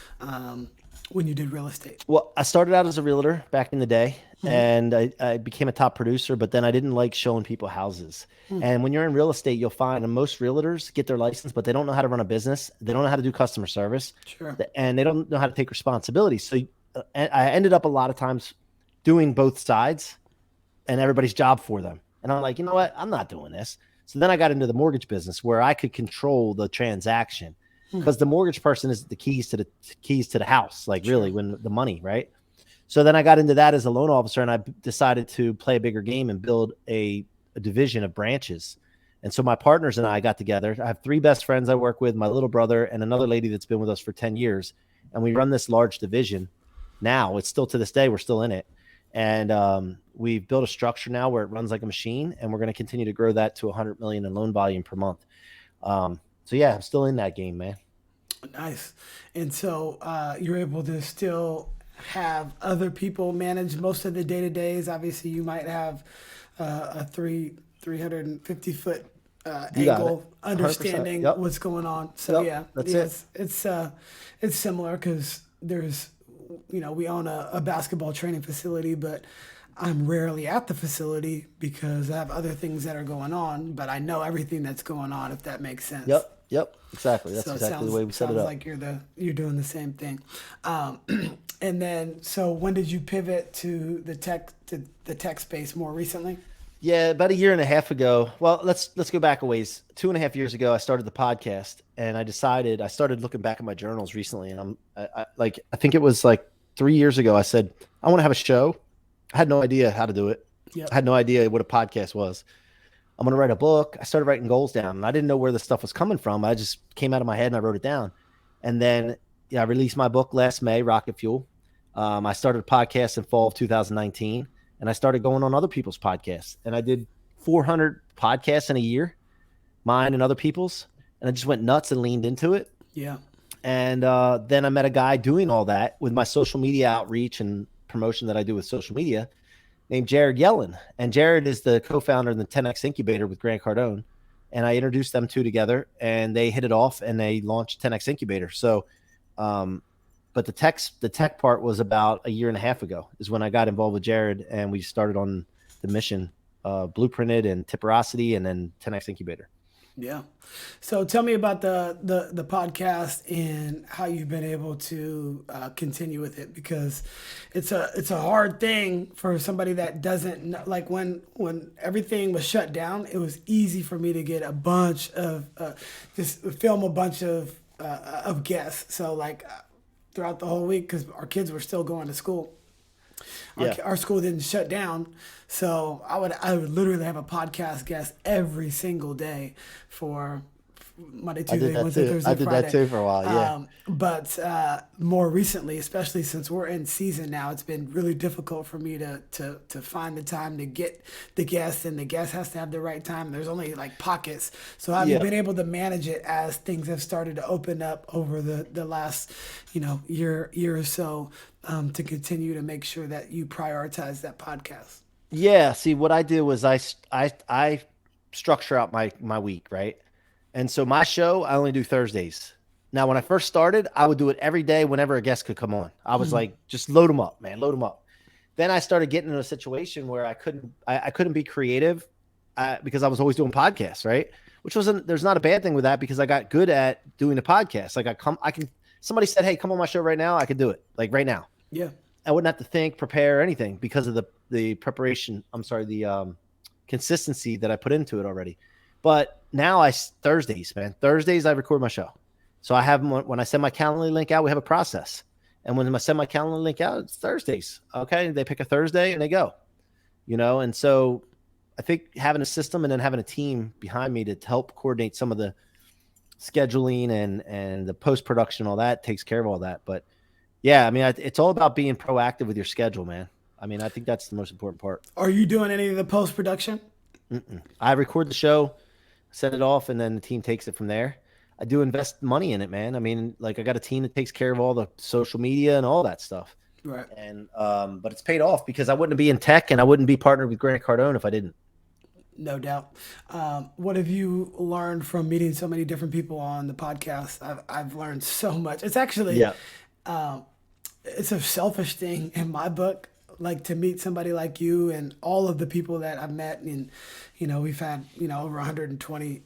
when you did real estate? Well, I started out as a realtor back in the day, and I became a top producer, but then I didn't like showing people houses. And when you're in real estate, you'll find that most realtors get their license, but they don't know how to run a business. They don't know how to do customer service. Sure. And they don't know how to take responsibility. So I ended up a lot of times doing both sides and everybody's job for them. And I'm like, you know what? I'm not doing this. So then I got into the mortgage business where I could control the transaction, because the mortgage person is the keys to the house, like really when the money, right? So then I got into that as a loan officer, and I decided to play a bigger game and build a division of branches. And so my partners and I got together. I have 3 best friends I work with, my little brother and another lady that's been with us for 10 years. And we run this large division. Now it's still, to this day, we're still in it. And we've built a structure now where it runs like a machine, and we're going to continue to grow that to 100 million in loan volume per month. So yeah, I'm still in that game, man. Nice. And so you're able to still have other people manage most of the day-to-days. Obviously, you might have a 350-foot angle understanding what's going on. So that's it. It's similar because there's, we own a basketball training facility, but I'm rarely at the facility because I have other things that are going on, but I know everything that's going on, if that makes sense. Yep, exactly. That's exactly the way we set it up. Sounds like you're doing the same thing. And then, so when did you pivot to the tech space more recently? Yeah, about 1.5 years ago. Well, let's go back a ways. 2.5 years ago, I started the podcast, and I started looking back at my journals recently, and I think it was like 3 years ago. I said, I want to have a show. I had no idea how to do it. Yep. I had no idea what a podcast was. I'm going to write a book. I started writing goals down, and I didn't know where the stuff was coming from. I just came out of my head and I wrote it down. And then I released my book last May, Rocket Fuel. I started a podcast in fall of 2019, and I started going on other people's podcasts. And I did 400 podcasts in a year, mine and other people's. And I just went nuts and leaned into it. Yeah. And then I met a guy doing all that with my social media outreach and promotion that I do with social media, named Jared Yellen. And Jared is the co-founder of the 10X Incubator with Grant Cardone. And I introduced them two together, and they hit it off, and they launched 10X Incubator. So, but the tech part was about 1.5 years ago is when I got involved with Jared, and we started on the mission, Blooprinted and Tipperosity, and then 10X Incubator. Yeah. So tell me about the podcast and how you've been able to continue with it, because it's a hard thing for somebody that doesn't know. Like when everything was shut down, it was easy for me to get a bunch of just film a bunch of guests. So like throughout the whole week, because our kids were still going to school. Our school didn't shut down, so I would literally have a podcast guest every single day for Monday, Tuesday, Wednesday, Thursday, Friday. I did that too for a while, yeah. But more recently, especially since we're in season now, it's been really difficult for me to find the time to get the guest, and the guest has to have the right time. There's only like pockets. So have you been able to manage it as things have started to open up over the last year or so, to continue to make sure that you prioritize that podcast? Yeah. See, what I do is I structure out my week, right? And so my show, I only do Thursdays. Now, when I first started, I would do it every day whenever a guest could come on. I was like, just load them up, man, load them up. Then I started getting in a situation where I couldn't be creative because I was always doing podcasts, right? There's not a bad thing with that, because I got good at doing the podcast. Like somebody said, hey, come on my show right now. I could do it like right now. Yeah. I wouldn't have to think, prepare, or anything because of the preparation. I'm sorry, the consistency that I put into it already. But now Thursdays, man. Thursdays I record my show. So I have when I send my Calendly link out, we have a process. And when I send my Calendly link out, it's Thursdays. Okay, they pick a Thursday and they go. And so I think having a system and then having a team behind me to help coordinate some of the scheduling and the post-production, all that takes care of all that. But yeah, I mean, it's all about being proactive with your schedule, man. I mean, I think that's the most important part. Are you doing any of the post-production? I record the show, set it off, and then the team takes it from there. I do invest money in it, man. I mean, like I got a team that takes care of all the social media and all that stuff. Right. And but it's paid off because I wouldn't be in tech and I wouldn't be partnered with Grant Cardone if I didn't. No doubt. What have you learned from meeting so many different people on the podcast? I've learned so much. It's actually, it's a selfish thing in my book, like to meet somebody like you and all of the people that I've met. And, we've had, over 120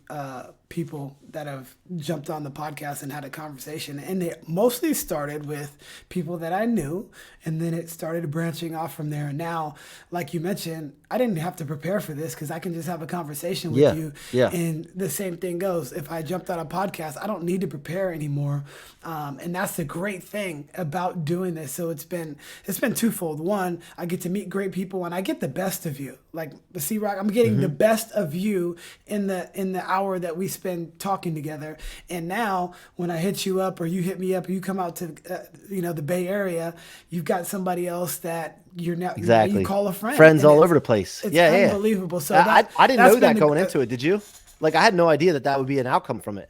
people that have jumped on the podcast and had a conversation. And it mostly started with people that I knew. And then it started branching off from there. And now, like you mentioned, I didn't have to prepare for this because I can just have a conversation with you. Yeah. And the same thing goes. If I jumped on a podcast, I don't need to prepare anymore. And that's the great thing about doing this. So it's been twofold. One, I get to meet great people and I get the best of you. Like the C-Roc, I'm getting the best of you in the hour that we spend talking together. And now when I hit you up or you hit me up or you come out to the Bay Area, you've got somebody else that you're now you call a friend. Friends all over the place. It's unbelievable. So I didn't know that going into it. Did you? Like I had no idea that would be an outcome from it.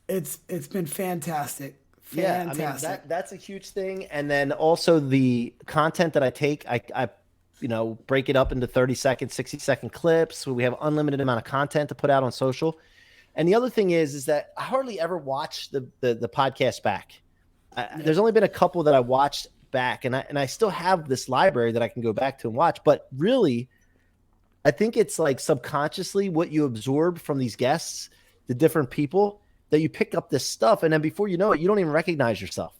It's been fantastic. Yeah, I mean, that's a huge thing. And then also the content that I take, I break it up into 30-second, 60-second clips. We have unlimited amount of content to put out on social. And the other thing is that I hardly ever watch the podcast back. There's only been a couple that I watched back, and I still have this library that I can go back to and watch. But really, I think it's like subconsciously what you absorb from these guests, the different people, that you pick up this stuff, and then before you know it, you don't even recognize yourself.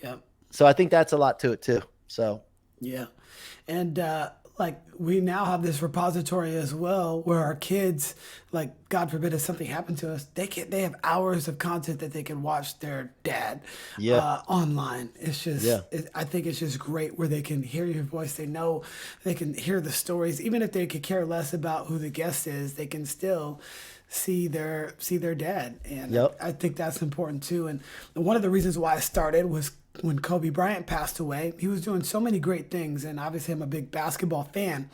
Yeah. So I think that's a lot to it too. So yeah, and like we now have this repository as well, where our kids, like God forbid if something happened to us, they have hours of content that they can watch their dad online. It's just I think it's just great where they can hear your voice. They know they can hear the stories, even if they could care less about who the guest is. They can still see their dad, and I think that's important too. And one of the reasons why I started was when Kobe Bryant passed away. He was doing so many great things, and obviously I'm a big basketball fan,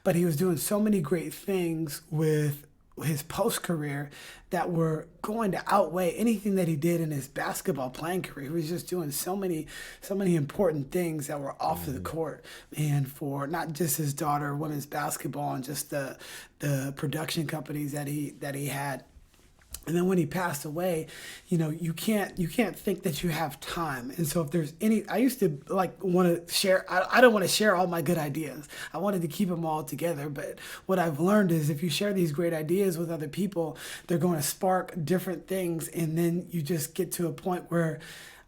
but he was doing so many great things with his post career that were going to outweigh anything that he did in his basketball playing career. He was just doing so many important things that were off of the court, and for not just his daughter, women's basketball, and just the production companies that he had. And then when he passed away, you can't think that you have time. And so if there's I used to want to share. I don't want to share all my good ideas. I wanted to keep them all together. But what I've learned is if you share these great ideas with other people, they're going to spark different things. And then you just get to a point where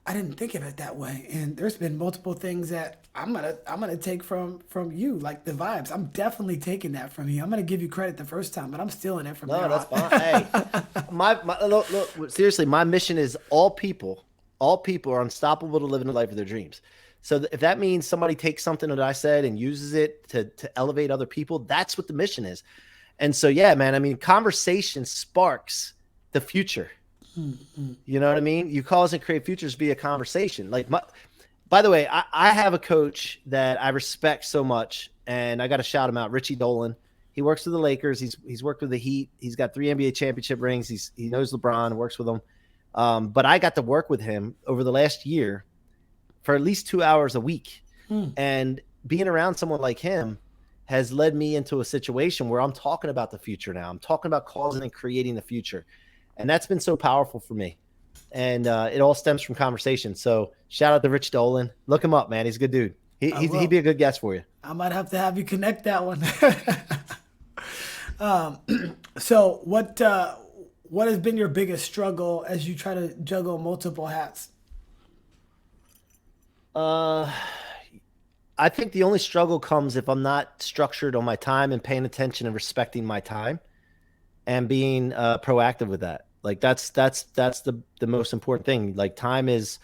I didn't think of it that way. And there's been multiple things that I'm gonna take from you, like the vibes. I'm definitely taking that from you. I'm gonna give you credit the first time, but I'm stealing it from you. No, that's fine. Hey, look, seriously, my mission is all people are unstoppable to live in the life of their dreams. So if that means somebody takes something that I said and uses it to elevate other people, that's what the mission is. And so, yeah, man, I mean, conversation sparks the future. Mm-hmm. You know what I mean? You cause and create futures via conversation. By the way, I have a coach that I respect so much, and I got to shout him out, Richie Dolan. He works with the Lakers. He's worked with the Heat. He's got 3 NBA championship rings. He knows LeBron, works with him. But I got to work with him over the last year for at least 2 hours a week. And being around someone like him has led me into a situation where I'm talking about the future now. I'm talking about causing and creating the future. And that's been so powerful for me. And it all stems from conversation. So shout out to Rich Dolan. Look him up, man. He's a good dude. He'd be a good guest for you. I might have to have you connect that one. So what has been your biggest struggle as you try to juggle multiple hats? I think the only struggle comes if I'm not structured on my time and paying attention and respecting my time and being proactive with that. Like that's the most important thing. Like time is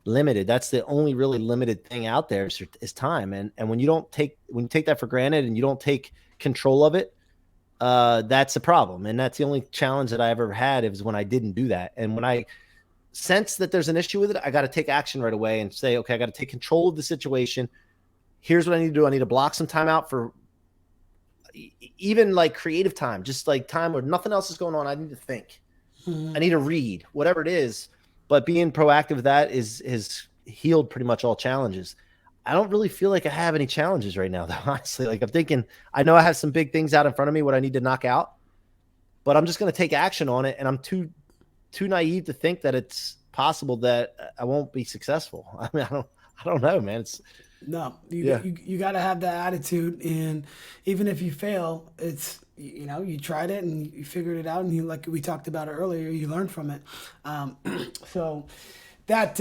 limited. That's the only really limited thing out there is time. And when you take that for granted and you don't take control of it, that's a problem. And that's the only challenge that I ever had is when I didn't do that. And when I sense that there's an issue with it, I got to take action right away and say, okay, I got to take control of the situation. Here's what I need to do. I need to block some time out for even like creative time, just like time where nothing else is going on. I need to think. I need to read, whatever it is. But being proactive with that is healed pretty much all challenges. I don't really feel like I have any challenges right now, though, honestly. Like I'm thinking, I know I have some big things out in front of me, what I need to knock out, but I'm just going to take action on it. And I'm too naive to think that it's possible that I won't be successful. I mean, I don't know, man. It's No, you got to have that attitude, and even if you fail, it's you tried it and you figured it out, and you like we talked about it earlier, you learned from it. So that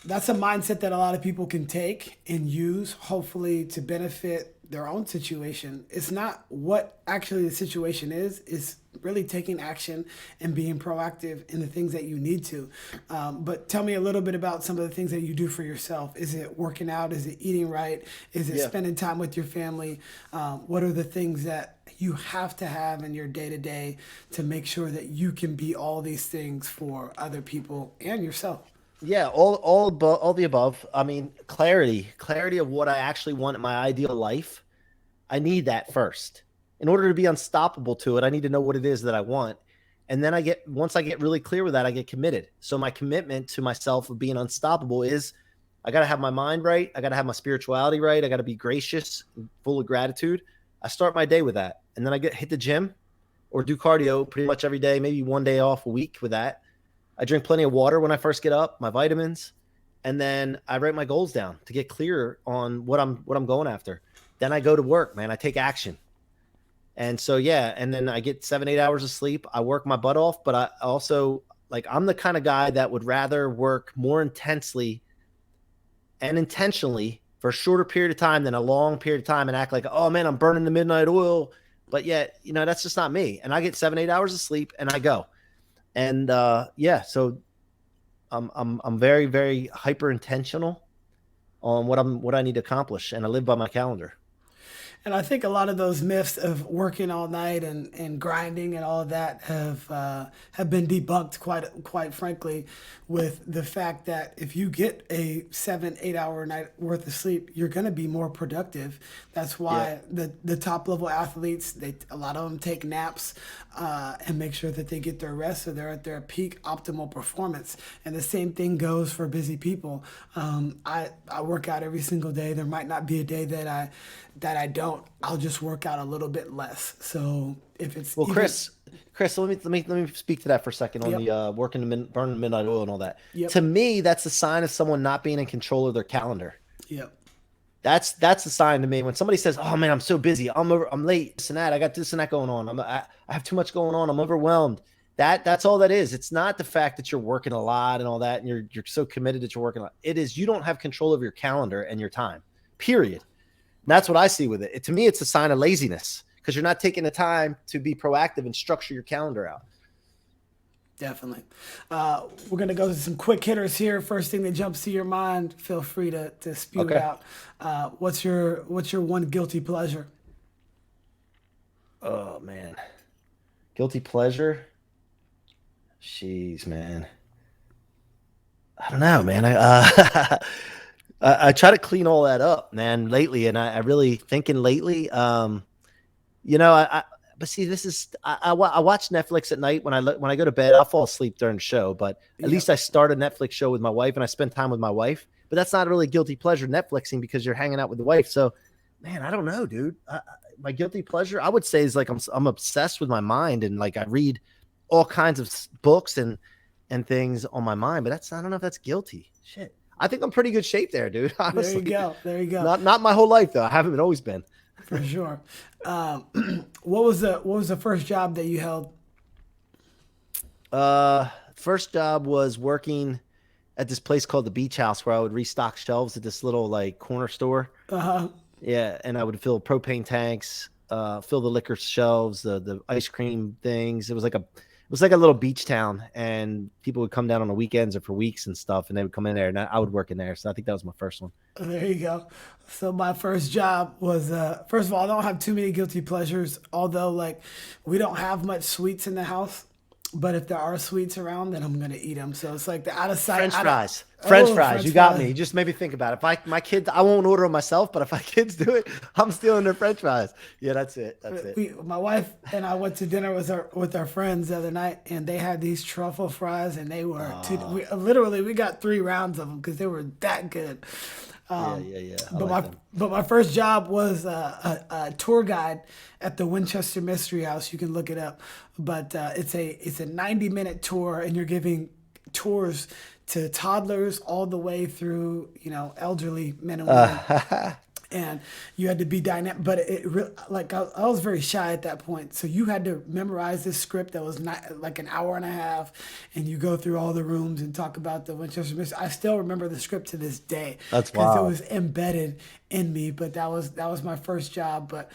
that's a mindset that a lot of people can take and use, hopefully, to benefit their own situation. It's not what actually the situation is. It's really taking action and being proactive in the things that you need to. But tell me a little bit about some of the things that you do for yourself. Is it working out? Is it eating right? Is it spending time with your family? What are the things that you have to have in your day-to-day to make sure that you can be all these things for other people and yourself? Yeah, all the above. I mean, clarity of what I actually want in my ideal life. I need that first. In order to be unstoppable to it, I need to know what it is that I want. And then once I get really clear with that, I get committed. So my commitment to myself of being unstoppable is I got to have my mind right. I got to have my spirituality right. I got to be gracious, full of gratitude. I start my day with that. And then I hit the gym or do cardio pretty much every day, maybe one day off a week with that. I drink plenty of water when I first get up, my vitamins, and then I write my goals down to get clear on what I'm going after. Then I go to work, man. I take action. And so, yeah, and then I get 7-8 hours of sleep. I work my butt off, but I also I'm the kind of guy that would rather work more intensely and intentionally for a shorter period of time than a long period of time and act like, oh man, I'm burning the midnight oil. But yet, that's just not me. And I get 7-8 hours of sleep and I go. And so I'm very, very hyper intentional on what I need to accomplish, and I live by my calendar. And I think a lot of those myths of working all night and grinding and all of that have been debunked quite frankly, with the fact that if you get a 7-8 hour night worth of sleep, you're going to be more productive. That's why the top level athletes, a lot of them take naps and make sure that they get their rest so they're at their peak optimal performance. And the same thing goes for busy people. I work out every single day. There might not be a day that I don't. I'll just work out a little bit less. So if it's Chris, let me speak to that for a second on the burning the midnight oil and all that. Yep. To me, that's a sign of someone not being in control of their calendar. Yep. That's a sign to me when somebody says, "Oh man, I'm so busy. I'm late. This and that. I got this and that going on. I have too much going on. I'm overwhelmed." That's all that is. It's not the fact that you're working a lot and all that, and you're so committed that you're working a lot. It is you don't have control of your calendar and your time. Period. And that's what I see with it. To me, it's a sign of laziness because you're not taking the time to be proactive and structure your calendar out. Definitely. We're going to go to some quick hitters here. First thing that jumps to your mind, feel free to spew it out. What's your one guilty pleasure? Oh, man. Guilty pleasure? Jeez, man. I don't know, man. I try to clean all that up, man, lately. And I really thinking lately, but see, this is, I watch Netflix at night when I go to bed. I'll fall asleep during the show, but at least I start a Netflix show with my wife and I spend time with my wife. But that's not really guilty pleasure Netflixing because you're hanging out with the wife. So, man, I don't know, dude. My guilty pleasure, I would say, is like I'm obsessed with my mind and like I read all kinds of books and things on my mind. But I don't know if that's guilty. Shit. I think I'm pretty good shape there, dude. Honestly. There you go. Not my whole life though. I haven't always been. For sure. What was the first job that you held? First job was working at this place called the Beach House where I would restock shelves at this little like corner store. Yeah, and I would fill propane tanks, fill the liquor shelves, the ice cream things. It was like a little beach town, and people would come down on the weekends or for weeks and stuff, and they would come in there, and I would work in there. So I think that was my first one. There you go. So my first job was, first of all, I don't have too many guilty pleasures, although like we don't have much sweets in the house. But if there are sweets around, then I'm gonna eat them. So it's like the out of sight. French fries. Oh, French fries. French You got fries. me. You just made me think about it. If my kids, I won't order them myself, but if my kids do it, I'm stealing their French fries. Yeah, that's it. That's it. My wife and I went to dinner with our friends the other night, and they had these truffle fries, and they were we got 3 rounds of them because they were that good. Yeah. But my first job was a tour guide at the Winchester Mystery House. You can look it up, but it's a 90-minute tour, and you're giving tours to toddlers all the way through elderly men and women. And you had to be dynamic, but I was very shy at that point. So you had to memorize this script that was not like an hour and a half, and you go through all the rooms and talk about the Winchester Mystery. I still remember the script to this day. That's because it wild. was embedded in me. But that was my first job. But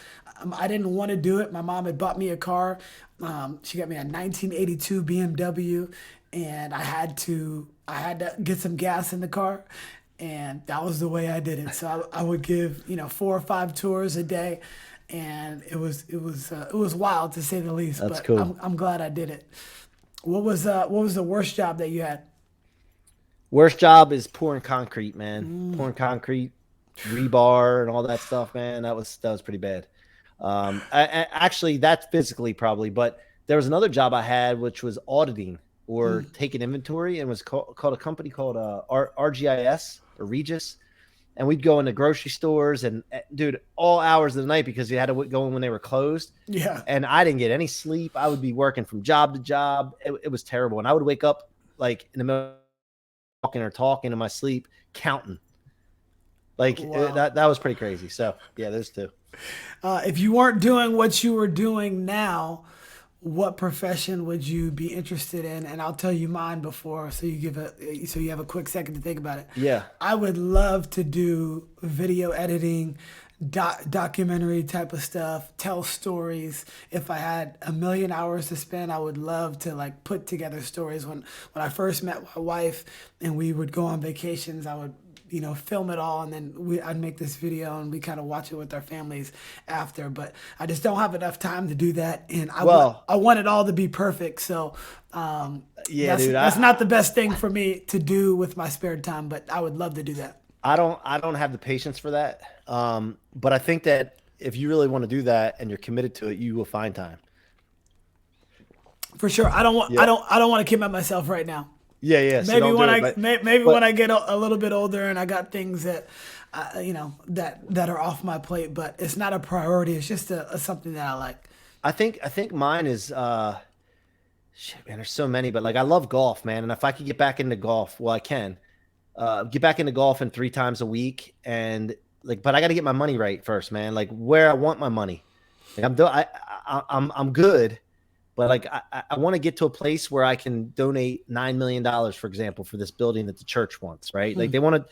I didn't want to do it. My mom had bought me a car. She got me a 1982 BMW, and I had to get some gas in the car. And that was the way I did it. So I would give 4 or 5 tours a day, and it was wild to say the least. That's but cool. I'm glad I did it. What was the worst job that you had? Worst job is pouring concrete, man. Pouring concrete, rebar, and all that stuff, man. That was pretty bad. Actually, that's physically probably, but there was another job I had which was auditing or taking inventory, and was called a company called RGIS or Regis. And we'd go into grocery stores and dude, all hours of the night because you had to go in when they were closed. Yeah. And I didn't get any sleep. I would be working from job to job. It was terrible. And I would wake up like in the middle of talking in my sleep, counting. Like Wow. that was pretty crazy. So yeah, those two. If you weren't doing what you were doing now, what profession would you be interested in? And I'll tell you mine before, so you have a quick second to think about it. Yeah. I would love to do video editing, documentary type of stuff, tell stories. If I had 1,000,000 hours to spend, I would love to like put together stories. When I first met my wife and we would go on vacations, I would film it all, and then I'd make this video and we kind of watch it with our families after. But I just don't have enough time to do that, and I want it all to be perfect. So that's not the best thing for me to do with my spare time, but I would love to do that. I don't have the patience for that. But I think that if you really want to do that and you're committed to it, you will find time. For sure. I don't want to commit myself right now. Yeah. So Maybe when when I get a little bit older and I got things that that are off my plate, but it's not a priority. It's just something that I like. I think mine is shit, man. There's so many, but like I love golf, man. And if I could get back into golf, well, I can get back into golf in 3 times a week, and like, but I got to get my money right first, man. Like where I want my money. Like I'm good. But like I want to get to a place where I can donate $9 million, for example, for this building that the church wants, right? Like the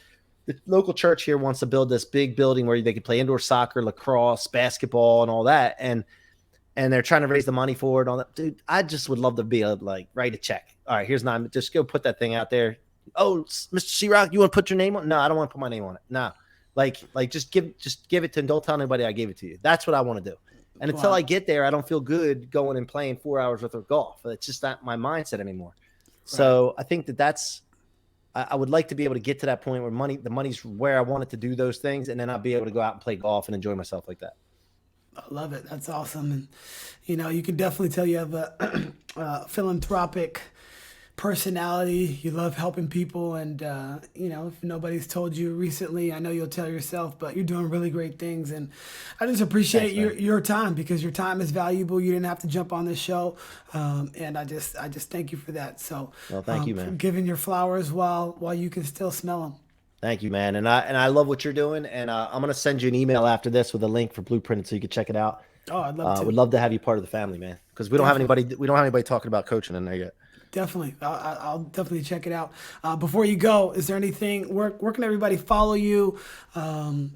local church here wants to build this big building where they can play indoor soccer, lacrosse, basketball, and all that. And they're trying to raise the money for it. All that, dude. I just would love to be able to like write a check. All right, here's 9. Just go put that thing out there. Oh, Mr. C-Roc, you want to put your name on? No, I don't want to put my name on it. No, like just give it to, and don't tell anybody I gave it to you. That's what I want to do. And until I get there, I don't feel good going and playing 4 hours worth of golf. It's just not my mindset anymore. Right. So I think I would like to be able to get to that point where the money's where I wanted to do those things. And then I'll be able to go out and play golf and enjoy myself like that. I love it. That's awesome. And, you can definitely tell you have a philanthropic personality. You love helping people. And, if nobody's told you recently, I know you'll tell yourself, but you're doing really great things. And I just appreciate your time, because your time is valuable. You didn't have to jump on this show. And I just thank you for that. So well, thank you, man. For giving your flowers while you can still smell them. Thank you, man. And I love what you're doing. And I'm going to send you an email after this with a link for Blueprinted so you can check it out. Oh, I'd love to. Would love to have you part of the family, man, because we don't have anybody talking about coaching in there yet. Definitely. I'll definitely check it out. Before you go, is there anything, where can everybody follow you? On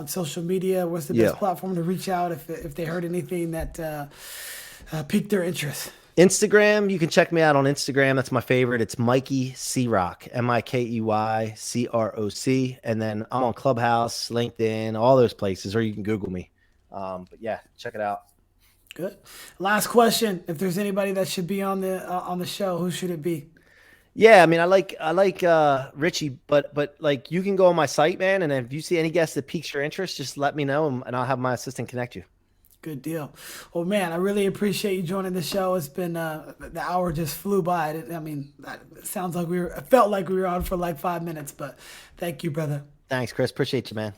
social media, what's the best Yeah. platform to reach out if they heard anything that piqued their interest? Instagram, you can check me out on Instagram. That's my favorite. It's Mikey C-Roc, MikeyCroc. And then I'm on Clubhouse, LinkedIn, all those places, or you can Google me. But yeah, check it out. Good. Last question. If there's anybody that should be on the show, who should it be? Yeah, I mean, I like Richie, but like you can go on my site, man, and if you see any guest that piques your interest, just let me know, and I'll have my assistant connect you. Good deal. Well, man, I really appreciate you joining the show. It's been the hour just flew by. I mean, it sounds like it felt like we were on for like 5 minutes, but thank you, brother. Thanks, Chris. Appreciate you, man.